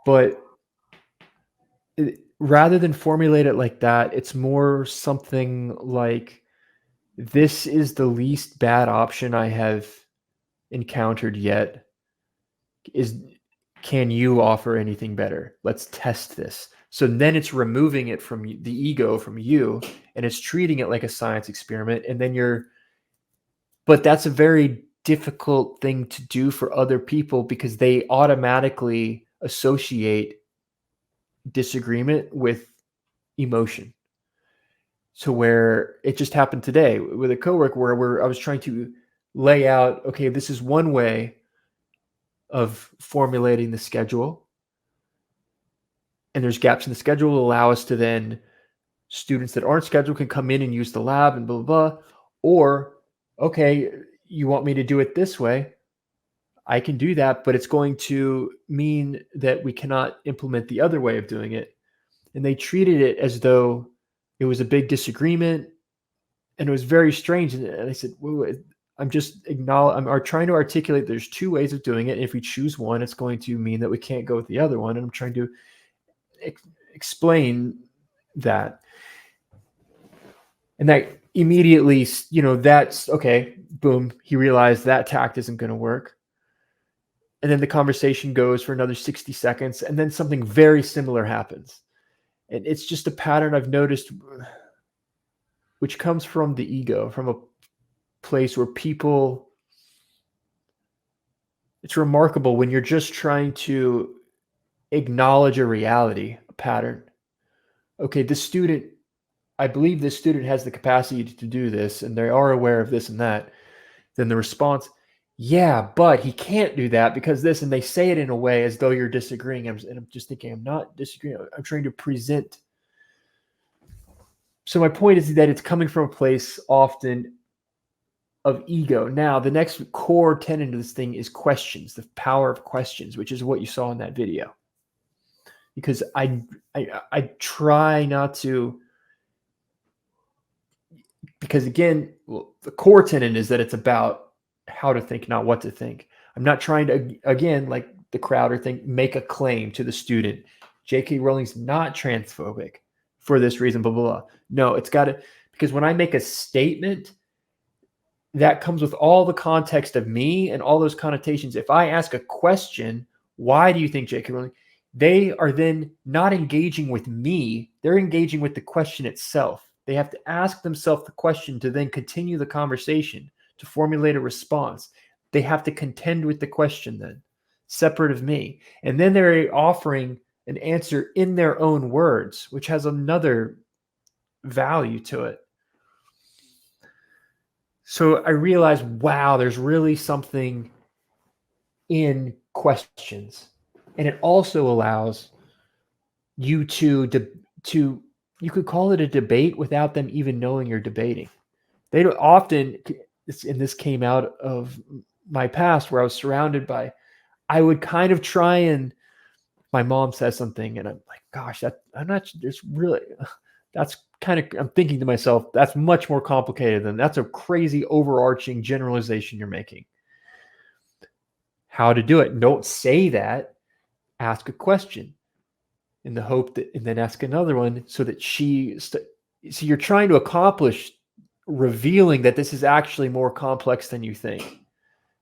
But rather than formulate it like that, it's more something like, this is the least bad option I have encountered yet. Can you offer anything better? Let's test this. So then it's removing it from the ego, from you, and it's treating it like a science experiment. And then but that's a very difficult thing to do for other people, because they automatically associate disagreement with emotion. to where it just happened today with a coworker where I was trying to lay out, okay, this is one way of formulating the schedule. And there's gaps in the schedule to allow us to then, students that aren't scheduled can come in and use the lab and blah, blah, blah. Or, okay, you want me to do it this way? I can do that, but it's going to mean that we cannot implement the other way of doing it. And they treated it as though it was a big disagreement, and it was very strange. And I said, wait, I'm trying to articulate there's two ways of doing it. And if we choose one, it's going to mean that we can't go with the other one. And I'm trying to explain that. And that immediately, that's okay, boom, he realized that tact isn't going to work. And then the conversation goes for another 60 seconds, and then something very similar happens. And it's just a pattern I've noticed, which comes from the ego, from a place where people, it's remarkable when you're just trying to acknowledge a reality, a pattern. Okay, I believe this student has the capacity to do this, and they are aware of this and that. Then the response, yeah, but he can't do that because this, and they say it in a way as though you're disagreeing. And I'm just thinking, I'm not disagreeing. I'm trying to present. So my point is that it's coming from a place often of ego. Now, the next core tenet of this thing is questions, the power of questions, which is what you saw in that video. Because I try not to, because again, the core tenet is that it's about how to think, not what to think. I'm not trying to, again, like the Crowder thing, make a claim to the student. J.K. Rowling's not transphobic for this reason, blah, blah, blah. No, it's got to, because when I make a statement, that comes with all the context of me and all those connotations. If I ask a question, why do you think J.K. Rowling? They are then not engaging with me. They're engaging with the question itself. They have to ask themselves the question to then continue the conversation, to formulate a response. They have to contend with the question then, separate of me. And then they're offering an answer in their own words, which has another value to it. So I realized, wow, there's really something in questions. And it also allows you to you could call it a debate without them even knowing you're debating. They don't often, and this came out of my past where I was surrounded by, I would kind of try and, my mom says something and I'm like, gosh, that's kind of, I'm thinking to myself, that's much more complicated than, that's a crazy overarching generalization you're making. How to do it. Don't say that. Ask a question in the hope that, and then ask another one so that so you're trying to accomplish revealing that this is actually more complex than you think.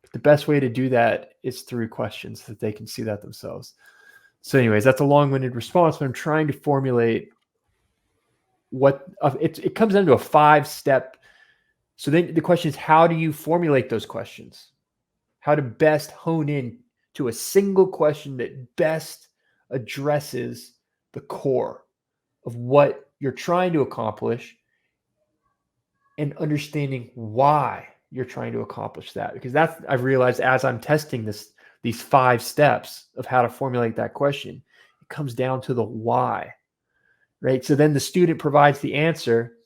But the best way to do that is through questions so that they can see that themselves. So anyways, that's a long-winded response, but I'm trying to formulate it comes down to a 5-step. So then the question is, how do you formulate those questions? How to best hone in to a single question that best addresses the core of what you're trying to accomplish and understanding why you're trying to accomplish that. Because that's, I've realized as I'm testing these 5 steps of how to formulate that question, it comes down to the why, right? So then the student provides the answer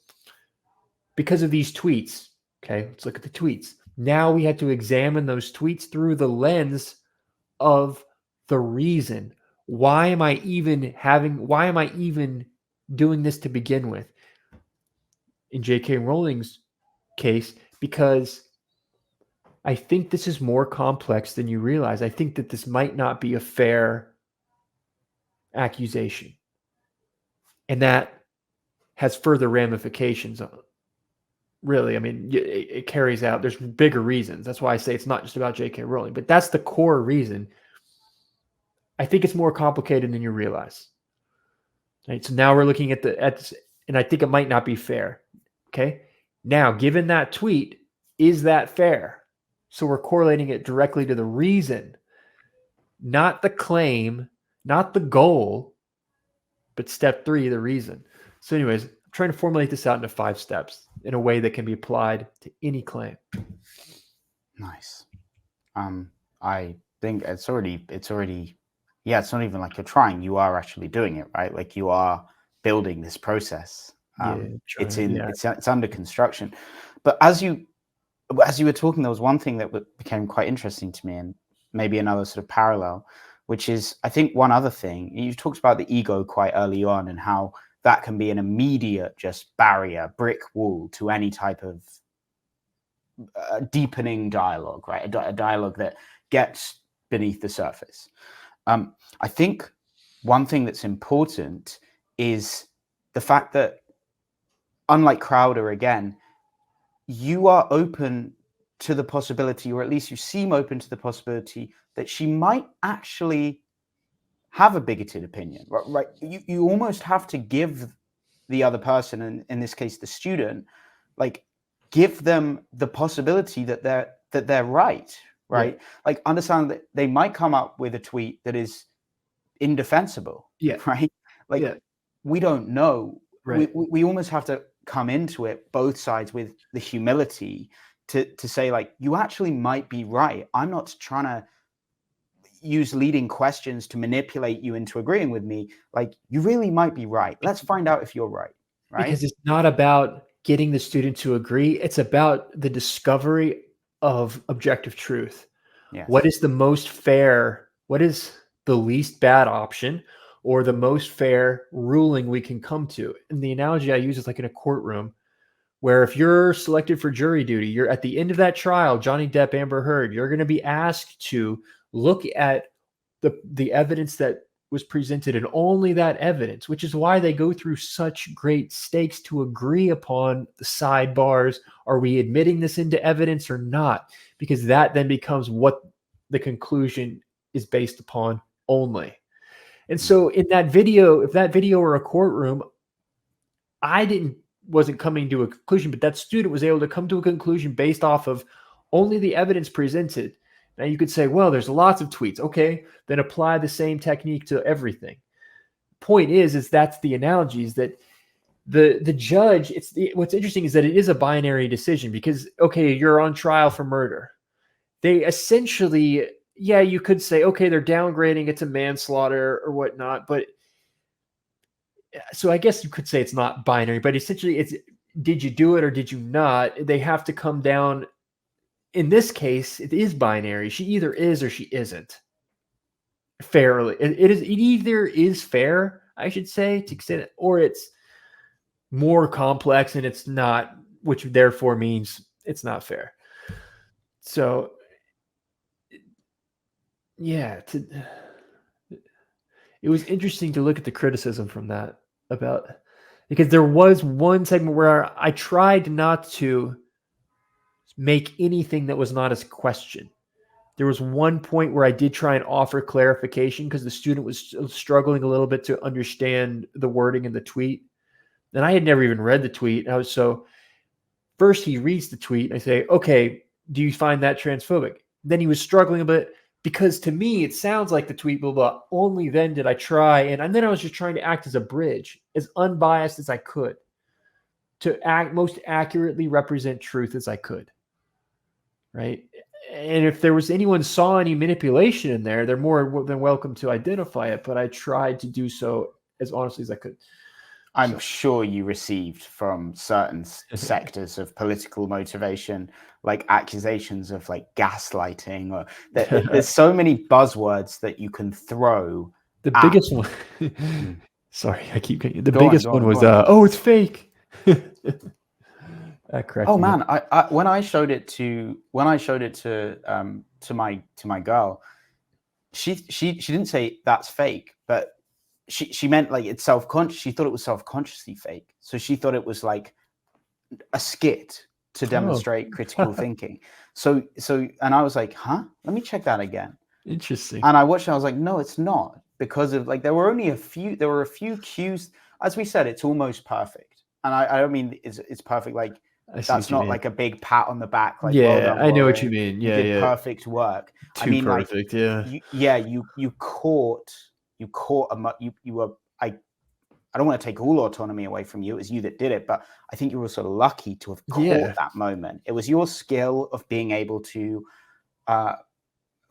because of these tweets. Okay, let's look at the tweets. Now we had to examine those tweets through the lens of the reason. Why am I even doing this to begin with? In J.K. Rowling's case, because I think this is more complex than you realize. I think that this might not be a fair accusation. And that has further ramifications. Really, I mean, it carries out, there's bigger reasons. That's why I say it's not just about J.K. Rowling, but that's the core reason. I think it's more complicated than you realize. Right? So now we're looking at and I think it might not be fair. Okay. Now, given that tweet, is that fair? So we're correlating it directly to the reason, not the claim, not the goal, but step 3, the reason. So anyways, trying to formulate this out into 5 steps in a way that can be applied to any claim. Nice. I think it's already, yeah, it's not even like you're trying, you are actually doing it, right? Like you are building this process. It's under construction. But as you were talking, there was one thing that became quite interesting to me, and maybe another sort of parallel, which is, I think one other thing, you talked about the ego quite early on and how that can be an immediate just barrier, brick wall to any type of deepening dialogue, right? A dialogue that gets beneath the surface. I think one thing that's important is the fact that, unlike Crowder, again, you are open to the possibility, or at least you seem open to the possibility, that she might actually have a bigoted opinion, right? You almost have to give the other person, and in this case, the student, like, give them the possibility that they're right? Yeah. Like, understand that they might come up with a tweet that is indefensible. Yeah. Right. Like, yeah. We don't know. Right. We almost have to come into it, both sides, with the humility to say, like, you actually might be right. I'm not trying to use leading questions to manipulate you into agreeing with me. Like, you really might be right. Let's find out if you're right. Right. Because it's not about getting the student to agree. It's about the discovery of objective truth. Yes. What is the most fair? What is the least bad option, or the most fair ruling we can come to? And the analogy I use is like in a courtroom, where if you're selected for jury duty, you're at the end of that trial, Johnny Depp, Amber Heard, you're going to be asked to look at the evidence that was presented, and only that evidence, which is why they go through such great stakes to agree upon the sidebars. Are we admitting this into evidence or not? Because that then becomes what the conclusion is based upon only. And so in that video, if that video were a courtroom, wasn't coming to a conclusion, but that student was able to come to a conclusion based off of only the evidence presented. Now you could say, well, there's lots of tweets. Okay, then apply the same technique to everything. Point is that's the analogy, is that the judge, what's interesting is that it is a binary decision, because, okay, you're on trial for murder. They essentially, yeah, you could say, okay, they're downgrading it to manslaughter or whatnot, but so I guess you could say it's not binary, but essentially it's, did you do it or did you not? They have to come down. In this case, it is binary. She either is or she isn't. Fairly, it either is fair, I should say, to extent, or it's more complex and it's not, which therefore means it's not fair. So, yeah, it was interesting to look at the criticism from that, because there was one segment where I tried not to make anything that was not a question. There was one point where I did try and offer clarification, because the student was struggling a little bit to understand the wording in the tweet. And I had never even read the tweet. So first he reads the tweet and I say, okay, do you find that transphobic? Then he was struggling a bit, because to me, it sounds like the tweet, blah, blah. Only then did I try. And then I was just trying to act as a bridge, as unbiased as I could, to most accurately represent truth as I could. Right. And if there was anyone saw any manipulation in there, they're more than welcome to identify it. But I tried to do so as honestly as I could. I'm sure you received from certain sectors of political motivation, like accusations of like gaslighting, or there's so many buzzwords that you can throw. The biggest one. Sorry, I keep getting the biggest one was oh, it's fake. Oh man, I when I showed it to my girl, she didn't say that's fake, but she meant like it's self-conscious. She thought it was self-consciously fake. So she thought it was like a skit to demonstrate critical thinking. So and I was like, huh? Let me check that again. Interesting. And I watched it, I was like, no, it's not, because of like there were a few cues. As we said, it's almost perfect. And I don't mean it's perfect like that's not like a big pat on the back. Like, yeah, well done, I know what you mean. Yeah, you did perfect work. Too perfect. Like, you caught I don't want to take all autonomy away from you. It was you that did it, but I think you were sort of lucky to have caught Yeah. that moment. It was your skill of being able to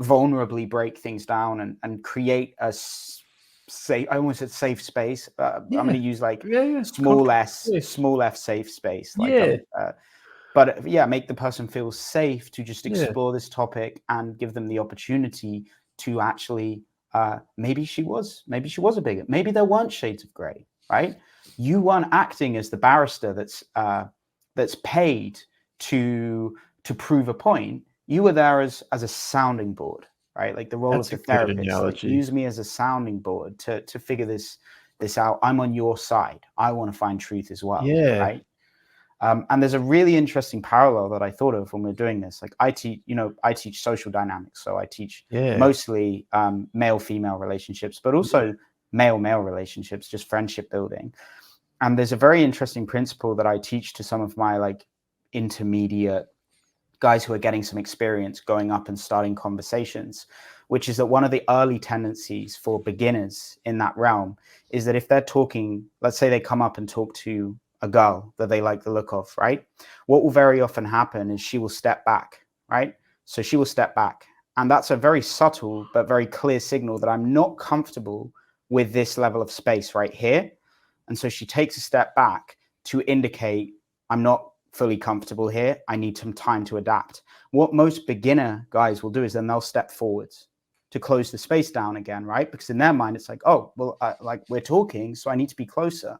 vulnerably break things down and create a safe, I almost said safe space. I'm going to use like small f safe space. Like, but yeah, make the person feel safe to just explore this topic and give them the opportunity to actually, maybe she was a bigot. Maybe there weren't shades of gray, right? You weren't acting as the barrister that's paid to prove a point. You were there as a sounding board, right? Like the role of the therapist. Like, use me as a sounding board to figure this out. I'm on your side. I want to find truth as well, right? And there's a really interesting parallel that I thought of when we're doing this. Like I teach social dynamics. So I teach mostly male-female relationships, but also male-male relationships, just friendship building. And there's a very interesting principle that I teach to some of my like intermediate guys who are getting some experience going up and starting conversations, which is that one of the early tendencies for beginners in that realm is that if they're talking, let's say they come up and talk to a girl that they like the look of, right? What will very often happen is she will step back, right? So she will step back. And that's a very subtle but very clear signal that I'm not comfortable with this level of space right here. And so she takes a step back to indicate I'm not fully comfortable here. I need some time to adapt. What most beginner guys will do is then they'll step forwards to close the space down again, right? Because in their mind, it's like, oh, well, like we're talking, so I need to be closer.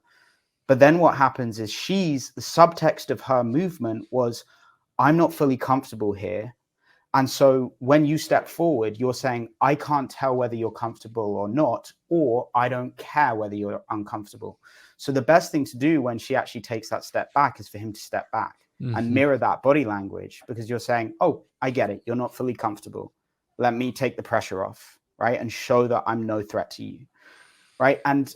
But then what happens is the subtext of her movement was, I'm not fully comfortable here. And so when you step forward, you're saying, I can't tell whether you're comfortable or not, or I don't care whether you're uncomfortable. So the best thing to do when she actually takes that step back is for him to step back and mirror that body language, because you're saying, oh, I get it. You're not fully comfortable. Let me take the pressure off, right? And show that I'm no threat to you, right? And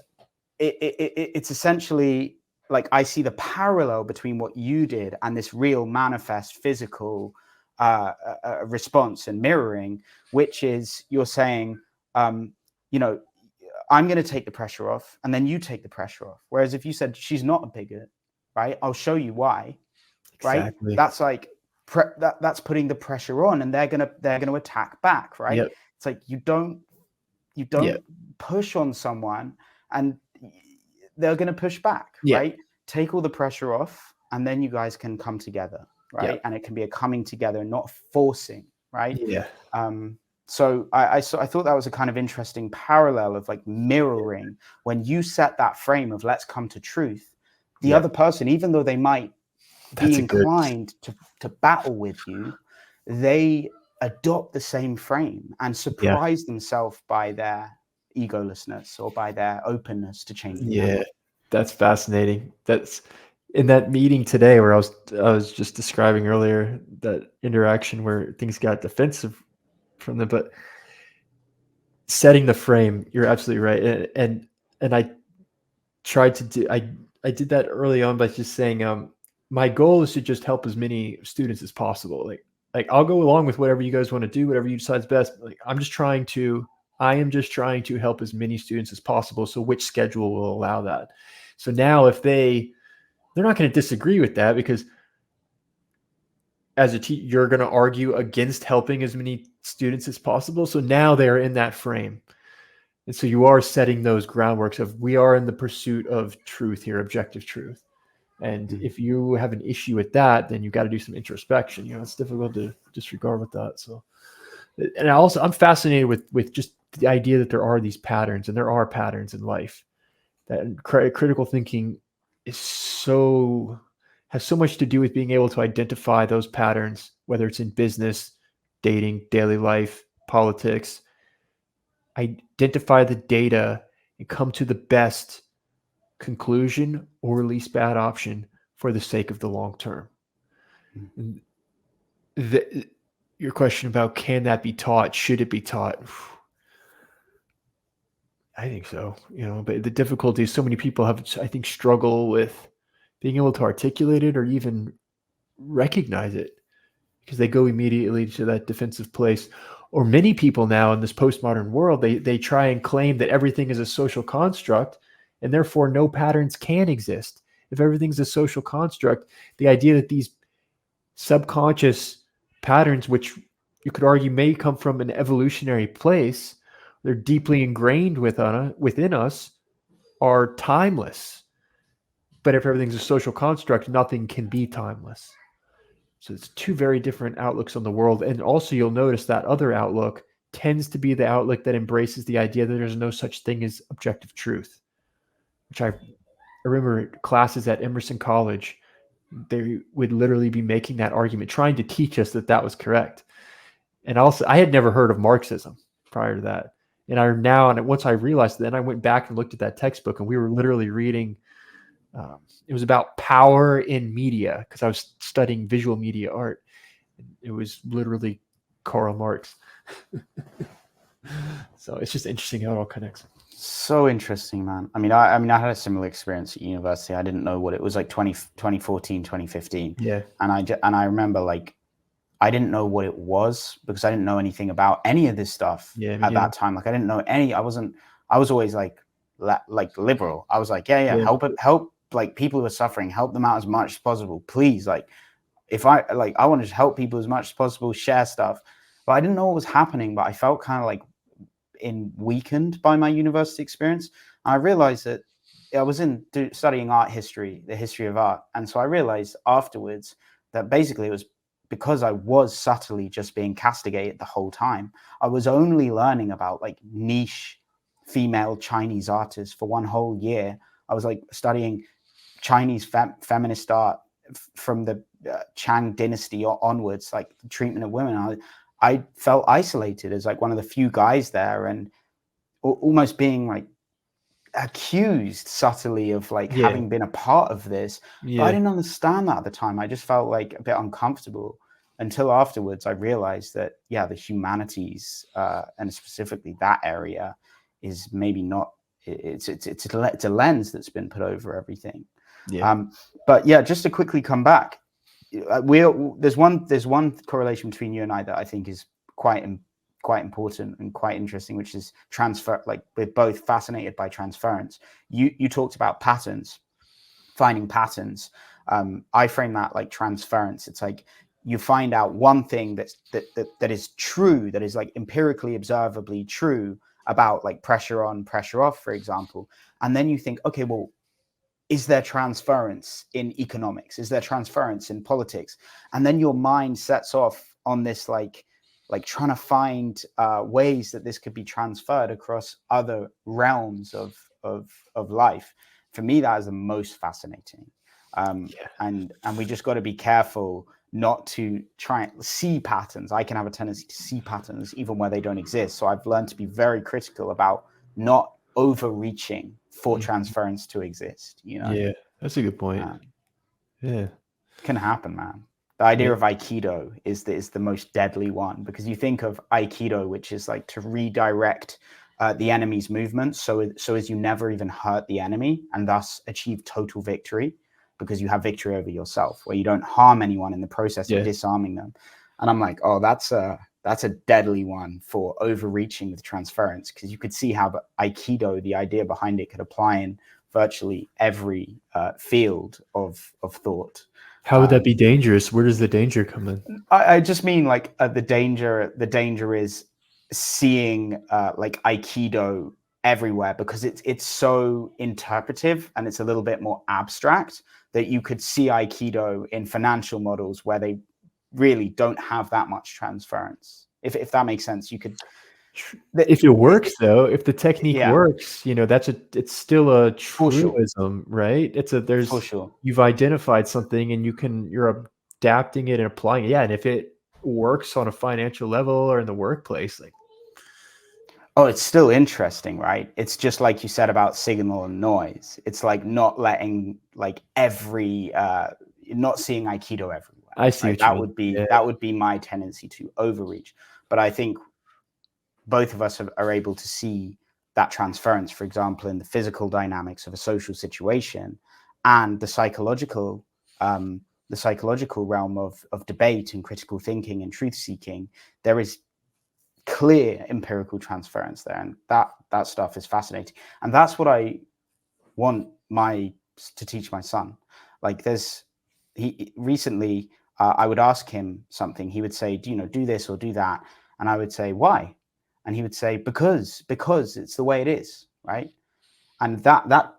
it's essentially like I see the parallel between what you did and this real manifest physical response and mirroring, which is you're saying, you know, I'm going to take the pressure off and then you take the pressure off. Whereas if you said she's not a bigot, right, I'll show you why, right? That's like that's putting the pressure on, and they're gonna attack back, right? It's like you don't push on someone and they're going to push back, right? Take all the pressure off and then you guys can come together, right? And it can be a coming together, not forcing, right? So I thought that was a kind of interesting parallel of like mirroring. When you set that frame of let's come to truth, the other person, even though they might be inclined to battle with you, they adopt the same frame and surprise themselves by their egolessness or by their openness to change. That's fascinating. That's in that meeting today where I was just describing earlier, that interaction where things got defensive from them, but setting the frame, you're absolutely right. And I tried to do, I did that early on by just saying, my goal is to just help as many students as possible. Like I'll go along with whatever you guys want to do, whatever you decide is best. Like I am just trying to help as many students as possible. So which schedule will allow that? So now if they're not going to disagree with that, because as a teacher, you're going to argue against helping as many students as possible. So now they're in that frame. And so you are setting those groundworks of, we are in the pursuit of truth here, objective truth. And if you have an issue with that, then you've got to do some introspection. It's difficult to disregard with that. So, and I'm fascinated with just the idea that there are these patterns, and there are patterns in life. That critical thinking has so much to do with being able to identify those patterns, whether it's in business, dating, daily life, politics. Identify the data and come to the best conclusion or least bad option for the sake of the long term. Your question about can that be taught? Should it be taught? I think so, but the difficulty is so many people I think, struggle with being able to articulate it or even recognize it, because they go immediately to that defensive place. Or many people now in this postmodern world, they try and claim that everything is a social construct, and therefore no patterns can exist. If everything's a social construct, the idea that these subconscious patterns, which you could argue may come from an evolutionary place, they're deeply ingrained within us, are timeless. But if everything's a social construct, nothing can be timeless. So it's two very different outlooks on the world. And also you'll notice that other outlook tends to be the outlook that embraces the idea that there's no such thing as objective truth, which I remember classes at Emerson College, they would literally be making that argument, trying to teach us that that was correct. And also, I had never heard of Marxism prior to that. And once I realized it, then I went back and looked at that textbook, and we were literally reading, it was about power in media, because I was studying visual media art. It was literally Karl Marx. So it's just interesting how it all connects. So interesting, man. I mean, I had a similar experience at university. I didn't know what it was like 2014, 2015. Yeah. And I remember, like, I didn't know what it was because I didn't know anything about any of this stuff at that time. Like, I didn't know I was always like liberal. I was like, yeah. help like people who are suffering, help them out as much as possible. Please. Like, if I want to just help people as much as possible, share stuff. But I didn't know what was happening, but I felt kind of like weakened by my university experience. And I realized that I was studying art history, the history of art. And so I realized afterwards that basically it was because I was subtly just being castigated the whole time. I was only learning about like niche female Chinese artists for one whole year. I was like studying Chinese feminist art from the Chang dynasty onwards, like the treatment of women. I felt isolated as like one of the few guys there, and almost being like accused subtly of like having been a part of this. But I didn't understand that at the time. I just felt like a bit uncomfortable until afterwards I realized that, the humanities, and specifically that area, is maybe not, it's a lens that's been put over everything. But just to quickly come back, there's one correlation between you and I that I think is quite important and quite interesting, which is transfer. Like, we're both fascinated by transference. You talked about patterns, finding patterns. I frame that like transference. It's like you find out one thing that is true, that is like empirically observably true about like pressure on, pressure off, for example. And then you think, okay, well, is there transference in economics? Is there transference in politics? And then your mind sets off on this like trying to find ways that this could be transferred across other realms of life. For me, that is the most fascinating. And we just got to be careful not to try and see patterns. I can have a tendency to see patterns even where they don't exist. So I've learned to be very critical about not overreaching for transference to exist. Yeah, that's a good point. Can happen, man. The idea of Aikido is the most deadly one, because you think of Aikido, which is like to redirect the enemy's movements so as you never even hurt the enemy and thus achieve total victory, because you have victory over yourself, where you don't harm anyone in the process of disarming them. And I'm like, oh, that's a deadly one for overreaching with transference, because you could see how Aikido, the idea behind it, could apply in virtually every field of thought. How would that be dangerous? Where does the danger come in? I just mean like the danger is seeing like Aikido everywhere, because it's so interpretive and it's a little bit more abstract, that you could see Aikido in financial models where they really don't have that much transference. If that makes sense, you could. If it works, though, if the technique works, it's still a truism, right? There's for sure. You've identified something and you're adapting it and applying it. Yeah, and if it works on a financial level or in the workplace, like, oh, it's still interesting, right? It's just like you said about signal and noise. It's like not letting like not seeing Aikido everywhere. I see. Right? That would be my tendency to overreach. But I think both of us are able to see that transference, for example, in the physical dynamics of a social situation and the psychological realm of debate and critical thinking and truth seeking. There is clear empirical transference there, and that stuff is fascinating. And that's what I want to teach my son. Like he recently, I would ask him something. He would say, do this or do that. And I would say, why? And he would say, because it's the way it is. Right. And that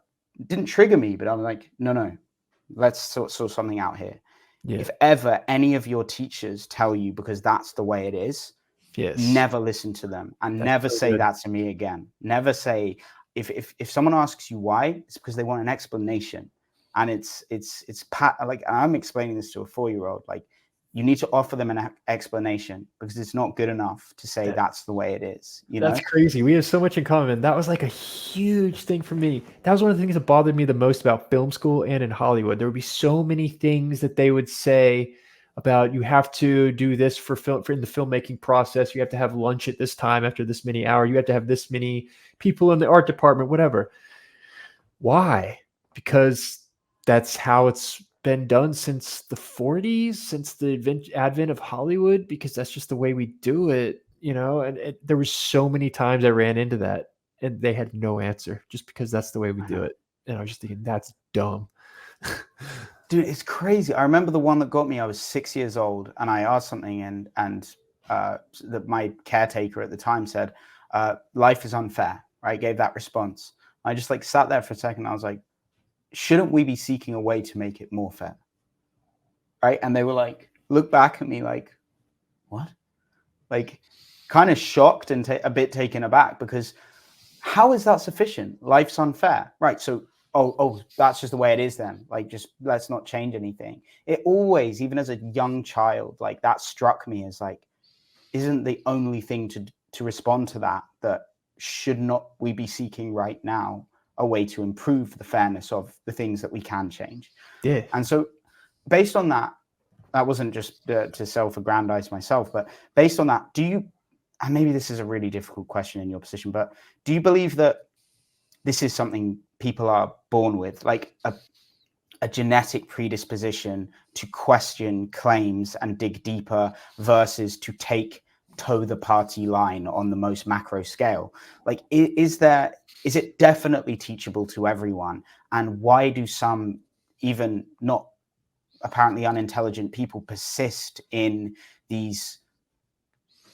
didn't trigger me, but I'm like, no, let's sort something out here. Yeah. If ever any of your teachers tell you because that's the way it is, Yes. never listen to them, and That's never so say good. that to me again. Never say, if someone asks you why, it's because they want an explanation. And it's like, I'm explaining this to a 4-year-old, like, you need to offer them an explanation, because it's not good enough to say that's the way it is. That's crazy. We have so much in common. That was like a huge thing for me. That was one of the things that bothered me the most about film school and in Hollywood. There would be so many things that they would say about, you have to do this for in the filmmaking process. You have to have lunch at this time after this many hours. You have to have this many people in the art department, whatever. Why? Because that's how it's been done since the 40s, since the advent of Hollywood, because that's just the way we do it, and there was so many times I ran into that and they had no answer just because that's the way we do it. And I was just thinking, that's dumb. Dude, it's crazy. I remember the one that got me. I was 6 years old and I asked something, and my caretaker at the time said, life is unfair, right? Gave that response. I just like sat there for a second. I was like, shouldn't we be seeking a way to make it more fair? Right. And they were like, look back at me like, what? Like, kind of shocked and a bit taken aback, because how is that sufficient? Life's unfair. Right. So, oh, that's just the way it is then. Like, just let's not change anything. It always, even as a young child, like, that struck me as like, isn't the only thing to respond to that should not we be seeking right now a way to improve the fairness of the things that we can change? Yeah. And so based on that wasn't just to self-aggrandize myself, but based on that, and maybe this is a really difficult question in your position, but do you believe that this is something people are born with, like a genetic predisposition to question claims and dig deeper versus to toe the party line on the most macro scale? Like, is it definitely teachable to everyone? And why do some, even not apparently unintelligent people, persist in these,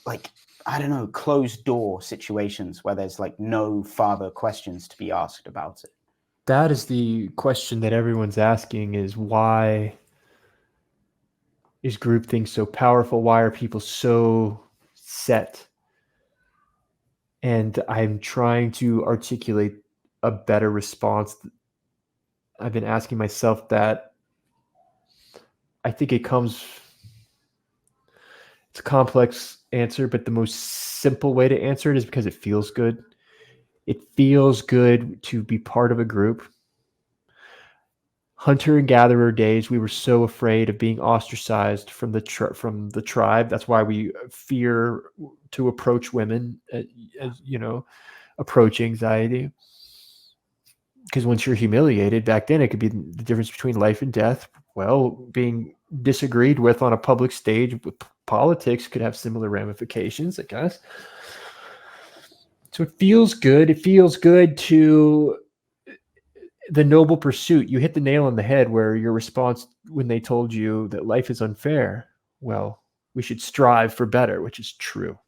like, I don't know, closed door situations where there's like no further questions to be asked about it? That is the question that everyone's asking, is why is groupthink so powerful? Why are people so set? And I'm trying to articulate a better response. I've been asking myself that. I think it's a complex answer, but the most simple way to answer it is because it feels good. It feels good to be part of a group. Hunter and gatherer days, we were so afraid of being ostracized from the tribe. That's why we fear to approach women, approach anxiety. Because once you're humiliated, back then it could be the difference between life and death. Well, being disagreed with on a public stage with politics could have similar ramifications, I guess. So it feels good. It feels good to the noble pursuit. You hit the nail on the head where your response when they told you that life is unfair, well, we should strive for better, which is true.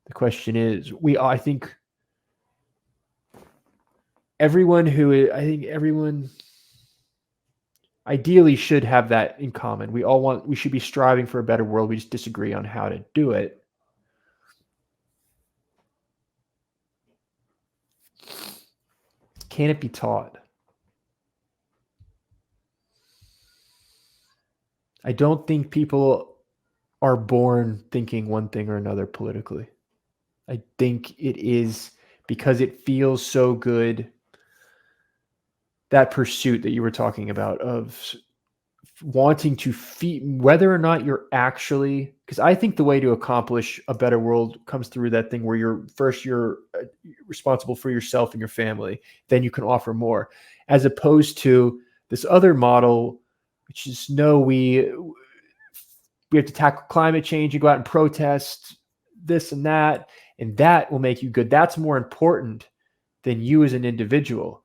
The question is, I think everyone ideally should have that in common. We should be striving for a better world. We just disagree on how to do it. Can it be taught? I don't think people are born thinking one thing or another politically. I think it is because it feels so good. That pursuit that you were talking about of wanting to whether or not you're actually, because I think the way to accomplish a better world comes through that thing where you're responsible for yourself and your family, then you can offer more, as opposed to this other model, which is we have to tackle climate change. You go out and protest this and that will make you good. That's more important than you as an individual.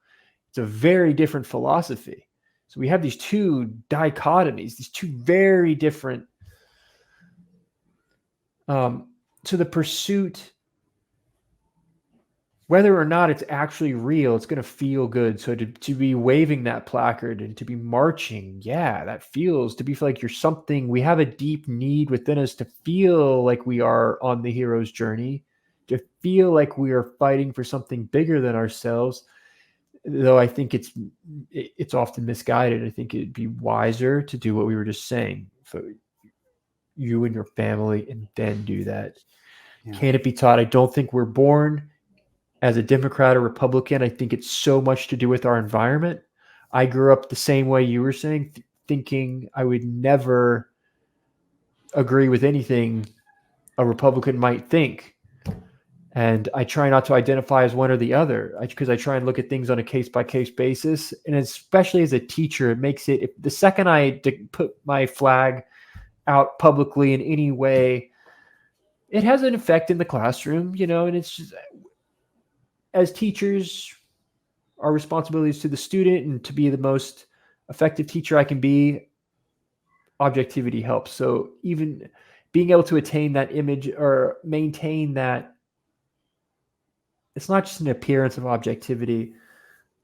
It's a very different philosophy. So we have these two dichotomies, these two very different. So the pursuit, whether or not it's actually real, it's going to feel good. So to be waving that placard and to be marching, yeah, that feels to be like you're something. We have a deep need within us to feel like we are on the hero's journey, to feel like we are fighting for something bigger than ourselves. Though I think it's often misguided. I think it'd be wiser to do what we were just saying. So you and your family, and then do that. Yeah. Can it be taught? I don't think we're born as a Democrat or Republican. I think it's so much to do with our environment. I grew up the same way you were saying, thinking I would never agree with anything a Republican might think. And I try not to identify as one or the other because I try and look at things on a case-by-case basis. And especially as a teacher, it makes it, the second I put my flag out publicly in any way, it has an effect in the classroom, and it's just, as teachers, our responsibility is to the student, and to be the most effective teacher I can be, objectivity helps. So even being able to attain that image or maintain that, it's not just an appearance of objectivity,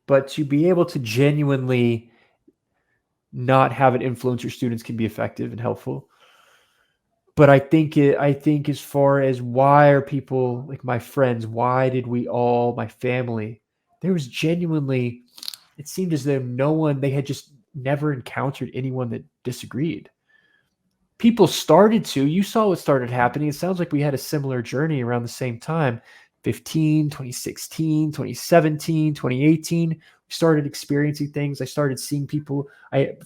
but to be able to genuinely not have it influence your students can be effective and helpful. But I think as far as why are people like my friends, why did my family, there was genuinely, it seemed as though they had just never encountered anyone that disagreed. People you saw what started happening. It sounds like we had a similar journey around the same time. 2016, 2017, 2018, we started experiencing things. I started seeing people.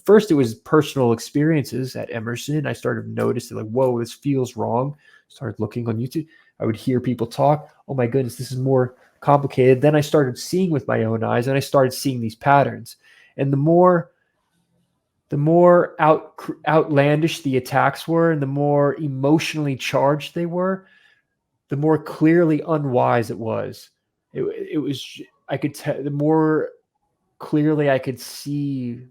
First, it was personal experiences at Emerson. I started noticing like, whoa, this feels wrong. Started looking on YouTube. I would hear people talk. Oh my goodness, this is more complicated. Then I started seeing with my own eyes, and I started seeing these patterns. And the more outlandish the attacks were, and the more emotionally charged they were, the more clearly unwise it was. It was, I could tell, the more clearly I could see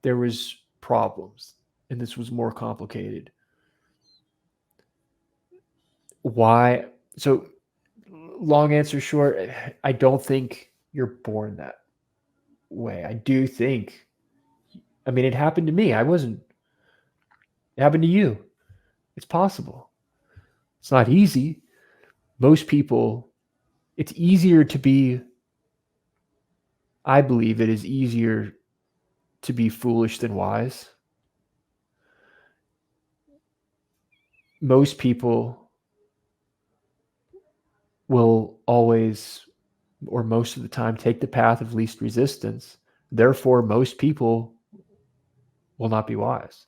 there was problems, and this was more complicated. Why? So long answer short, I don't think you're born that way. I do think, it happened to me. It happened to you. It's possible. It's not easy. Most people, it's easier to be, I believe it is easier to be foolish than wise. Most people will always, or most of the time, take the path of least resistance. Therefore, most people will not be wise.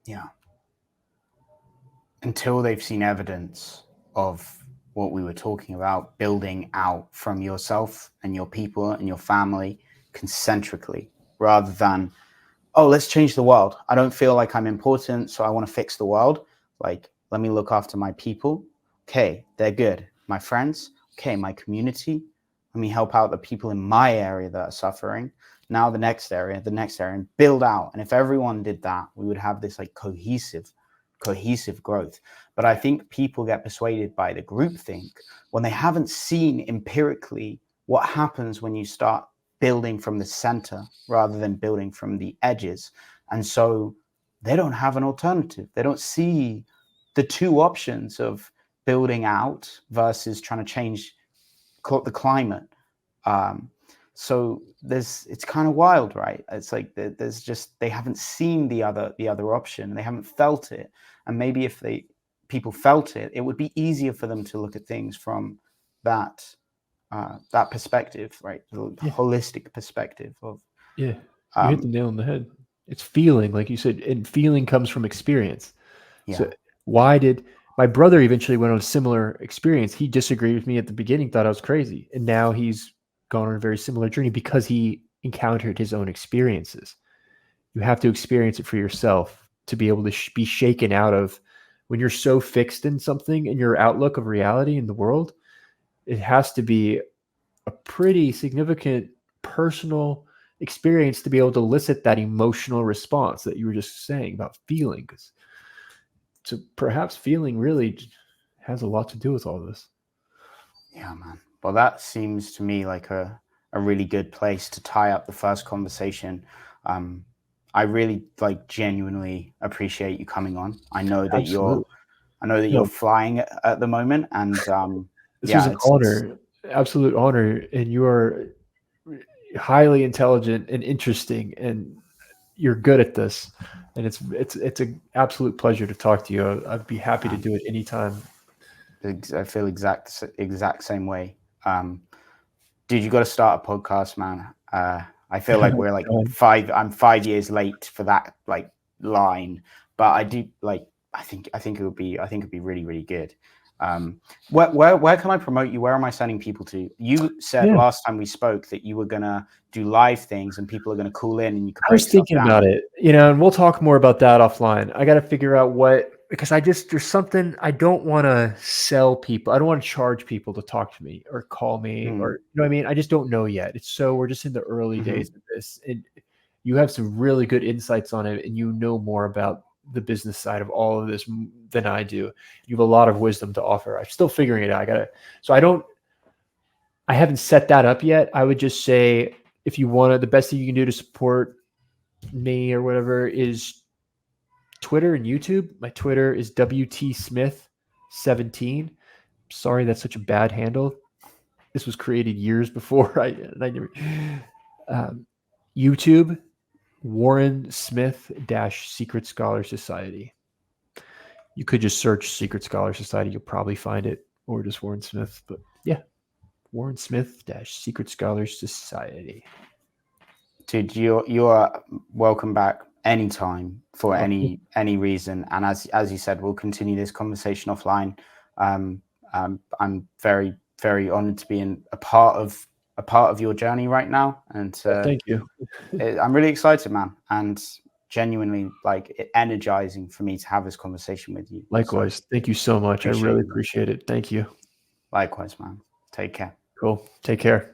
Yeah. Until they've seen evidence of what we were talking about, building out from yourself and your people and your family concentrically, rather than, oh, let's change the world. I don't feel like I'm important, so I want to fix the world. Like, let me look after my people. Okay, they're good. My friends. Okay, my community. Let me help out the people in my area that are suffering. Now the next area, and build out. And if everyone did that, we would have this like cohesive growth. But I think people get persuaded by the groupthink when they haven't seen empirically what happens when you start building from the center rather than building from the edges. And so they don't have an alternative. They don't see the two options of building out versus trying to change the climate. So it's kind of wild, right? It's like there's just, they haven't seen the other option. They haven't felt it. And maybe if people felt it, it would be easier for them to look at things from that perspective, right? The holistic perspective of. Yeah, you hit the nail on the head. It's feeling, like you said, and feeling comes from experience. Yeah. So why did my brother eventually went on a similar experience? He disagreed with me at the beginning, thought I was crazy. And now he's gone on a very similar journey because he encountered his own experiences. You have to experience it for yourself to be able to be shaken out of, when you're so fixed in something in your outlook of reality in the world, it has to be a pretty significant personal experience to be able to elicit that emotional response that you were just saying about feeling. So perhaps feeling really has a lot to do with all this. Yeah, man. Well, that seems to me like a really good place to tie up the first conversation. I really genuinely appreciate you coming on. I know that Absolutely. you're No, flying at the moment, and this was yeah, an it's honor, absolute honor, and you are highly intelligent and interesting, and you're good at this. And it's an absolute pleasure to talk to you. I'd be happy to do it anytime. I feel exact same way. Dude, you got to start a podcast, man. I feel like we're like God. I'm 5 years late for that line, but I do I think it'd be really, really good. Where can I promote you? Where am I sending people to? You said Yeah, last time we spoke that you were gonna do live things and people are gonna call in and you could I was break stuff thinking down. about it, and we'll talk more about that offline. I got to figure out because there's something I don't want to sell people. I don't want to charge people to talk to me or call me, or Mm, you know what I mean. I just don't know yet. We're just in the early days mhm. of this, and you have some really good insights on it, and you know more about the business side of all of this than I do. You have a lot of wisdom to offer. I'm still figuring it out. I haven't set that up yet. I would just say, if you want to, the best thing you can do to support me or whatever is Twitter and YouTube. My Twitter is WT Smith17. Sorry, that's such a bad handle. This was created years before I never. Um, YouTube, Warren Smith Secret Scholar Society. You could just search Secret Scholar Society. You'll probably find it, or just Warren Smith. But yeah, Warren Smith Secret Scholar Society. Dude, you are welcome back anytime for Okay. any reason. And as you said, we'll continue this conversation offline. I'm very, very honored to be a part of your journey right now, and Thank you. I'm really excited, man, and genuinely energizing for me to have this conversation with you. So Likewise. Thank you so much. I appreciate really you, man. appreciate it. Thank you. Likewise, man. Take care. Cool. Take care.